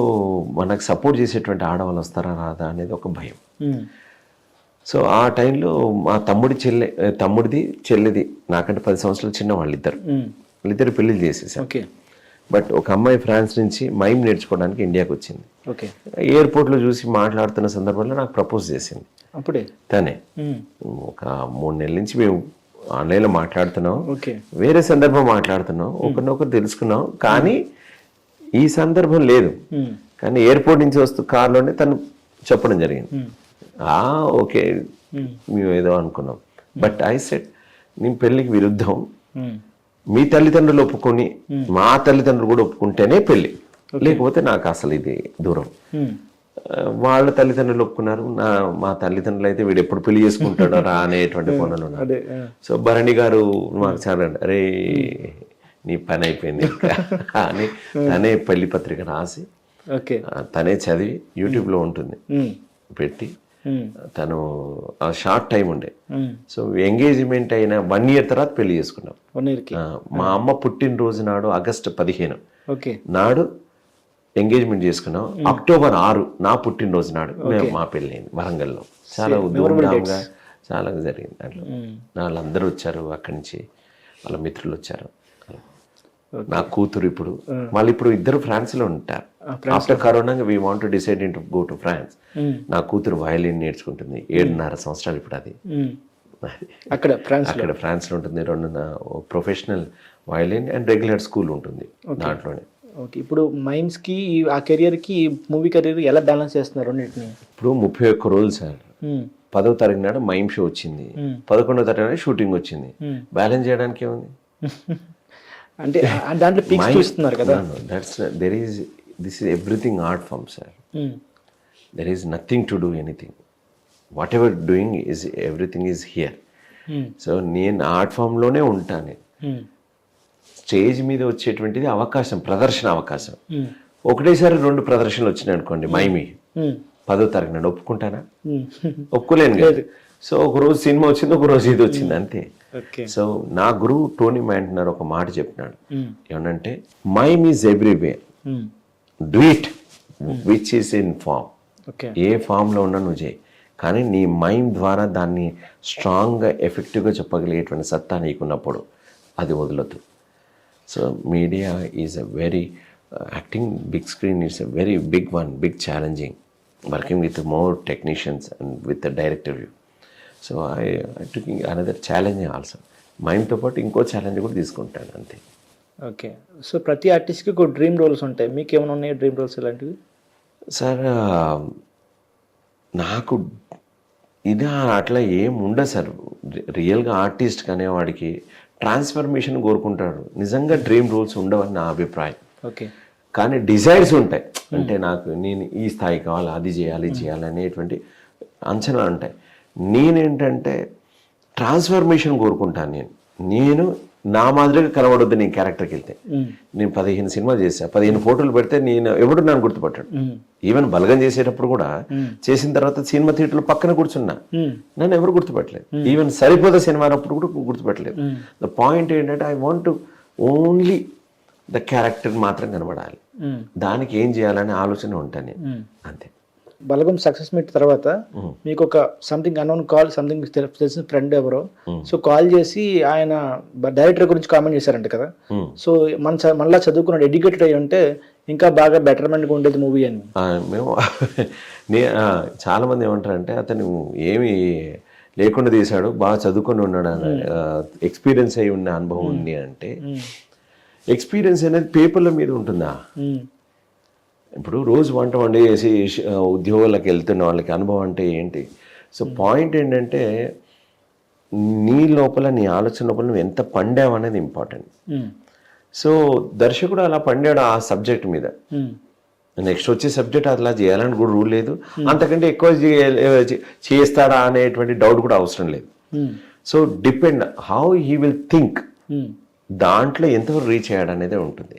మనకు సపోర్ట్ చేసేటువంటి ఆడవాళ్ళు వస్తారా రాదా అనేది ఒక భయం. సో ఆ టైంలో మా తమ్ముడిది చెల్లిది నాకంటే 10 సంవత్సరాలు చిన్న వాళ్ళిద్దరు పెళ్లిళ్ళు చేసేసాం. బట్ ఒక అమ్మాయి ఫ్రాన్స్ నుంచి మైమ్ నేర్చుకోవడానికి ఇండియాకి వచ్చింది. ఎయిర్పోర్ట్లో చూసి మాట్లాడుతున్న సందర్భంలో నాకు ప్రపోజ్ చేసింది. అప్పుడే తనే ఒక 3 నెలల నుంచి మేము ఆన్లైన్లో మాట్లాడుతున్నాం, వేరే సందర్భం మాట్లాడుతున్నాం, ఒకరినొకరు తెలుసుకున్నాం, కానీ ఈ సందర్భం లేదు. కానీ ఎయిర్పోర్ట్ నుంచి వస్తూ కార్లోనే తను చెప్పడం జరిగింది. ఓకే మేము ఏదో అనుకున్నాం. బట్ ఐ సెడ్ నేను పెళ్ళికి విరుద్ధం, మీ తల్లిదండ్రులు ఒప్పుకొని మా తల్లిదండ్రులు కూడా ఒప్పుకుంటేనే పెళ్ళి, లేకపోతే నాకు అసలు ఇది దూరం. వాళ్ళ తల్లిదండ్రులు ఒప్పుకున్నారు, మా తల్లిదండ్రులు అయితే వీడు ఎప్పుడు పెళ్లి చేసుకుంటాడో రా అనేటువంటి పనులు ఉన్నారు. సో భరణి గారు మాకు చాలా అరే నీ పని అయిపోయింది అని తనే పెళ్లి పత్రిక రాసి తనే చదివి యూట్యూబ్లో ఉంటుంది పెట్టి, తను షార్ట్ టైం ఉండే. సో ఎంగేజ్మెంట్ అయిన 1 year తర్వాత పెళ్లి చేసుకున్నాం. మా అమ్మ పుట్టినరోజు నాడు August 15 నాడు ఎంగేజ్మెంట్ చేసుకున్నాం. October 6 నా పుట్టినరోజు నాడు మా పెళ్ళి అయింది వరంగల్లో. చాలా ధూమ్ధామ్గా చాలా జరిగింది. దాంట్లో వాళ్ళందరూ వచ్చారు, అక్కడి నుంచి వాళ్ళ మిత్రులు వచ్చారు. నా కూతురు ఇప్పుడు వాళ్ళు ఇప్పుడు ఇద్దరు ఫ్రాన్స్ లో ఉంటారు. After corona we want to decide to go to France. నా కూతురు వయలిన్ నేర్చుకుంటుంది, 7.5 సంవత్సరాలు ఇప్పుడు. అది అక్కడ ఫ్రాన్స్ లో ఉంటుంది. 2 professional violin and regular school ఉంటుంది దాంట్లోనే. ఇప్పుడు మైమ్స్ కి ఆ కెరియర్ కి మూవీ కెరియర్ ఎలా బ్యాలెన్స్ చేస్తున్నారు? ఇప్పుడు 31 రోజులు సార్. 10వ తారీఖు నాడు మైమ్ షో వచ్చింది, 11వ తారీఖు నాడు షూటింగ్ వచ్చింది. బ్యాలెన్స్ చేయడానికి ఏముంది అంటే దాంట్లో పిక్స్ చూస్తున్నారు కదా. This is everything art form, sir. There is nothing to do anything. Whatever doing is everything is here. So నేను ఆర్ట్ ఫామ్ లోనే ఉంటాను. స్టేజ్ మీద వచ్చేటువంటిది అవకాశం, ప్రదర్శన అవకాశం. ఒకటేసారి 2 ప్రదర్శనలు వచ్చినాయి అనుకోండి మైమి 10వ తారీఖు నాడు, ఒప్పుకుంటానా? ఒప్పుకోలేను కదా. సో ఒకరోజు సినిమా వచ్చింది, ఒకరోజు ఇది వచ్చింది, అంతే. సో నా గురువు టోనీ మ్యాంటనర్ ఒక మాట చెప్పినాడు, ఏమనంటే mime is everywhere, do it which is in form. ఏ ఫామ్లో ఉన్నా నువ్వు చేయి, కానీ నీ మైండ్ ద్వారా దాన్ని స్ట్రాంగ్గా ఎఫెక్టివ్గా చెప్పగలిగేటువంటి సత్తా నీకున్నప్పుడు అది వదలొద్దు. So media is a very acting big screen is a very big one, big challenging, working with more technicians and with the director view. So I took another challenge also. మైండ్తో పాటు ఇంకో ఛాలెంజ్ కూడా తీసుకుంటాను, అంతే. Okay. So ప్రతి ఆర్టిస్ట్కి ఒక dream roles ఉంటాయి, మీకు ఏమైనా ఉన్నాయి డ్రీమ్ రోల్స్ ఇలాంటివి? సార్ నాకు ఇది అట్లా ఏం ఉండదు సార్. రియల్గా ఆర్టిస్ట్ అనేవాడికి ట్రాన్స్ఫర్మేషన్ కోరుకుంటాడు. నిజంగా డ్రీమ్ రోల్స్ ఉండవని నా అభిప్రాయం. ఓకే. కానీ డిజైర్స్ ఉంటాయి, అంటే నాకు నేను ఈ స్థాయి కావాలి, అది చేయాలి, ఇది చేయాలి అనేటువంటి అంచనాలు ఉంటాయి. నేనేంటంటే ట్రాన్స్ఫర్మేషన్ కోరుకుంటాను. నేను నా మాదిరిగా కనబడొద్దు నేను క్యారెక్టర్కి వెళ్తే. నేను 15 సినిమాలు చేశా, 15 ఫోటోలు పెడితే నేను ఎవడు నన్ను గుర్తుపట్టాడు. ఈవెన్ బలగం చేసేటప్పుడు కూడా చేసిన తర్వాత సినిమా థియేటర్లో పక్కన కూర్చున్నా, నన్ను ఎవరు గుర్తుపట్టలేదు. ఈవెన్ సరిపోతే సినిమా అప్పుడు కూడా గుర్తుపట్టలేదు. ద పాయింట్ ఏంటంటే I want to only the character మాత్రం కనబడాలి, దానికి ఏం చేయాలనే ఆలోచన ఉంటాను, అంతే. బలగం సక్సెస్ మీట్ తర్వాత మీకు ఒక సంథింగ్ అన్నోన్ కాల్, సంథింగ్ తెలిసిన ఫ్రెండ్ ఎవరో సో కాల్ చేసి ఆయన డైరెక్టర్ గురించి కామెంట్ చేశారంట కదా. సో మళ్ళీ చదువుకున్నాడు, ఎడ్యుకేటెడ్ అయ్యి ఉంటే ఇంకా బాగా బెటర్మెంట్గా ఉండేది మూవీ అని. మేము చాలా మంది ఏమంటారంటే అతను ఏమి లేకుండా తీశాడు, బాగా చదువుకొని ఉన్నాడు, ఎక్స్పీరియన్స్ అయి ఉన్న అనుభవం ఉంది అంటే, ఎక్స్పీరియన్స్ అనేది పేపర్ల మీద ఉంటుందా? ఇప్పుడు రోజు వంట వండేసి ఉద్యోగాలకు వెళ్తున్న వాళ్ళకి అనుభవం అంటే ఏంటి? సో పాయింట్ ఏంటంటే నీ లోపల నీ ఆలోచన లోపల నువ్వు ఎంత పండావు అనేది ఇంపార్టెంట్. సో దర్శకుడు అలా పండాడు ఆ సబ్జెక్ట్ మీద. నెక్స్ట్ వచ్చే సబ్జెక్ట్ అలా చేయాలని కూడా రూల్ లేదు, అంతకంటే ఎక్కువ చేస్తాడా అనేటువంటి డౌట్ కూడా అవసరం లేదు. So depend how he will think, దాంట్లో ఎంతవరకు రీచ్ అయ్యాడు అనేది ఉంటుంది.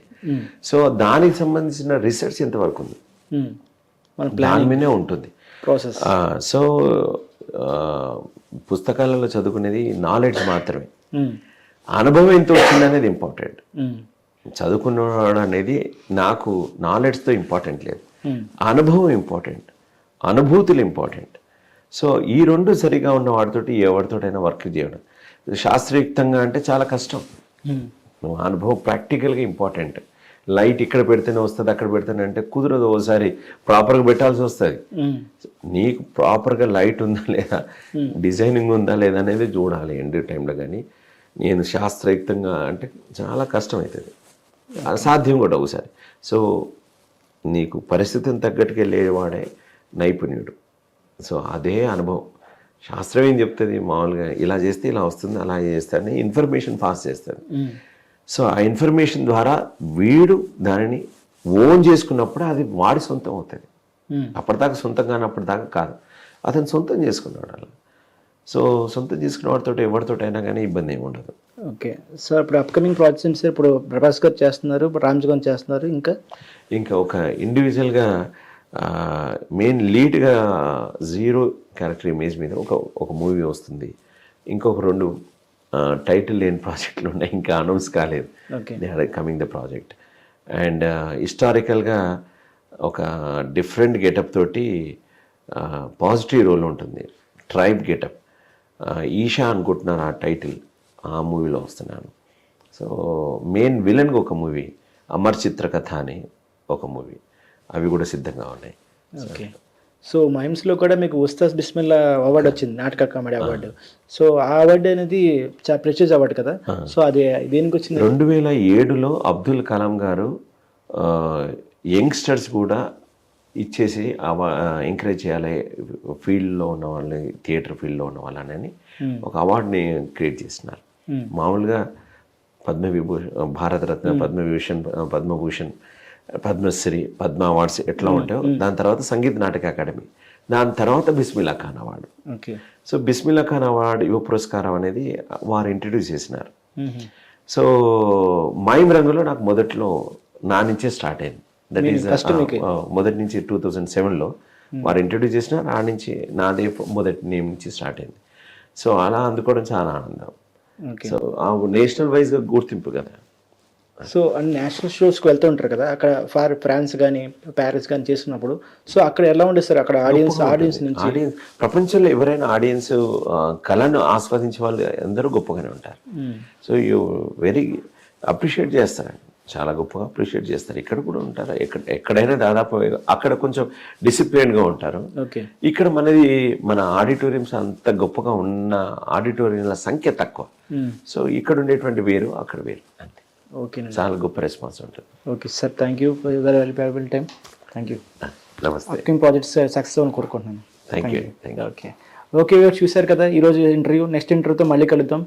సో దానికి సంబంధించిన రీసెర్చ్ ఎంతవరకు ఉంది దాని మీదే ఉంటుంది ప్రాసెస్. సో పుస్తకాలలో చదువుకునేది నాలెడ్జ్ మాత్రమే, అనుభవం ఎంత వచ్చింది అనేది ఇంపార్టెంట్. చదువుకున్నాడు అనేది నాకు నాలెడ్జ్తో ఇంపార్టెంట్ లేదు, అనుభవం ఇంపార్టెంట్, అనుభూతులు ఇంపార్టెంట్. సో ఈ రెండు సరిగా ఉన్న వాడితోటి ఎవరితోటైనా వర్క్ చేయడం శాస్త్రయుక్తంగా అంటే చాలా కష్టం. నువ్వు అనుభవం ప్రాక్టికల్గా ఇంపార్టెంట్. లైట్ ఇక్కడ పెడితేనే వస్తుంది, అక్కడ పెడితేనే అంటే కుదరదు. ఒకసారి ప్రాపర్గా పెట్టాల్సి వస్తుంది. నీకు ప్రాపర్గా లైట్ ఉందా లేదా, డిజైనింగ్ ఉందా లేదా అనేది చూడాలి ఎండ్ టైంలో. కానీ నేను శాస్త్రయుక్తంగా అంటే చాలా కష్టం అవుతుంది, అసాధ్యం కూడా ఒకసారి. సో నీకు పరిస్థితిని తగ్గట్టుకు వెళ్ళేవాడే నైపుణ్యుడు. సో అదే అనుభవం. శాస్త్రం ఏం చెప్తుంది, మామూలుగా ఇలా చేస్తే ఇలా వస్తుంది, అలా చేస్తాడని ఇన్ఫర్మేషన్ పాస్ చేస్తుంది. సో ఆ ఇన్ఫర్మేషన్ ద్వారా వీడు దానిని ఓన్ చేసుకున్నప్పుడు అది వాడి సొంతం అవుతుంది. అప్పటిదాకా సొంతం కానీ అప్పటిదాకా కాదు, అతను సొంతం చేసుకున్నాడు అలా. సో సొంతం చేసుకున్న వాడితో ఎవరితోటైనా కానీ ఇబ్బంది ఏమి ఉండదు. ఓకే సార్, ఇప్పుడు అప్కమింగ్ ప్రాజెక్ట్స్ ఇప్పుడు ప్రభాస్ గారు చేస్తున్నారు, రామ్స్ గారు చేస్తున్నారు, ఇంకా ఒక ఇండివిజువల్గా మెయిన్ లీడ్గా జీరో క్యారెక్టర్ ఇమేజ్ మీద ఒక మూవీ వస్తుంది. ఇంకొక 2 టైటిల్ లేని ప్రాజెక్టులు ఉన్నాయి, ఇంకా అనౌన్స్ కాలేదు. They are coming the project. And హిస్టారికల్గా ఒక డిఫరెంట్ గెటప్ తోటి పాజిటివ్ రోల్ ఉంటుంది, ట్రైబ్ గెటప్. ఈషా అనుకుంటున్నాను ఆ టైటిల్, ఆ మూవీలో వస్తున్నాను. సో మెయిన్ విలన్గా ఒక మూవీ, అమర్ చిత్రకథ అని ఒక మూవీ, అవి కూడా సిద్ధంగా ఉన్నాయి. ఓకే. సో మైమ్స్లో కూడా మీకు ఉస్తాద్ బిస్మిల్లా అవార్డు వచ్చింది, నాటక కామెడీ అవార్డు. సో ఆ అవార్డు అనేది చాలా ప్రెస్టీజ్ అవార్డు కదా. సో అది దేనికి వచ్చింది? 2007లో అబ్దుల్ కలాం గారు యంగ్స్టర్స్ కూడా ఇచ్చేసి ఎంకరేజ్ చేయాలి ఫీల్డ్లో ఉన్న వాళ్ళని, థియేటర్ ఫీల్డ్లో ఉన్న వాళ్ళని ఒక అవార్డుని క్రియేట్ చేస్తున్నారు. మామూలుగా భారతరత్న, పద్మభూషణ్, పద్మశ్రీ, పద్మ అవార్డ్స్ ఎట్లా ఉంటాయో దాని తర్వాత సంగీత నాటక అకాడమీ, దాని తర్వాత Bismillah Khan award. So Bismillah Khan award యువ పురస్కారం అనేది వారు ఇంట్రడ్యూస్ చేసినారు. సో మైమ్ రంగులో నాకు మొదట్లో నా నుంచే స్టార్ట్ అయింది. దట్ ఈస్ మొదటి నుంచి 2007లో వారు ఇంట్రడ్యూస్ చేసినారు, ఆ నుంచి నాదే మొదటి నేమ్ నుంచి స్టార్ట్ అయింది. సో అలా అందుకోవడం చాలా ఆనందం. సో ఆ నేషనల్ వైజ్గా గుర్తింపు కదా. సో నేషనల్ షోస్కి వెళ్తూ ఉంటారు కదా, అక్కడ ఫ్రాన్స్ కానీ ప్యారిస్ కానీ చేస్తున్నప్పుడు సో అక్కడ ఎలా ఉండేది సార్? అక్కడ ఆడియన్స్ ప్రపంచంలో ఎవరైనా ఆడియన్స్ కళను ఆస్వాదించే వాళ్ళు అందరూ గొప్పగానే ఉంటారు. సో యూ వెరీ అప్రిషియేట్ చేస్తారండి, చాలా గొప్పగా అప్రిషియేట్ చేస్తారు. ఇక్కడ కూడా ఉంటారు, ఎక్కడైనా దాదాపు అక్కడ కొంచెం డిసిప్లిన్గా ఉంటారు. ఇక్కడ మన ఆడిటోరియంస్ అంత గొప్పగా ఉన్న ఆడిటోరియంల సంఖ్య తక్కువ. సో ఇక్కడ ఉండేటువంటి వేరు, అక్కడ వేరు, అంతే. ఓకే, చాలా గొప్ప రెస్పాన్స్ ఉంటుంది. Okay sir, thank you for your valuable time. Thank you. నమస్తే. అప్కమింగ్ ప్రాజెక్ట్స్ సక్సెస్ అవ్వాలని కోరుకుంటున్నాను. Thank you. ఓకే, చూశారు కదా ఈరోజు ఇంటర్వ్యూ. నెక్స్ట్ ఇంటర్వ్యూతో మళ్ళీ కలుద్దాం.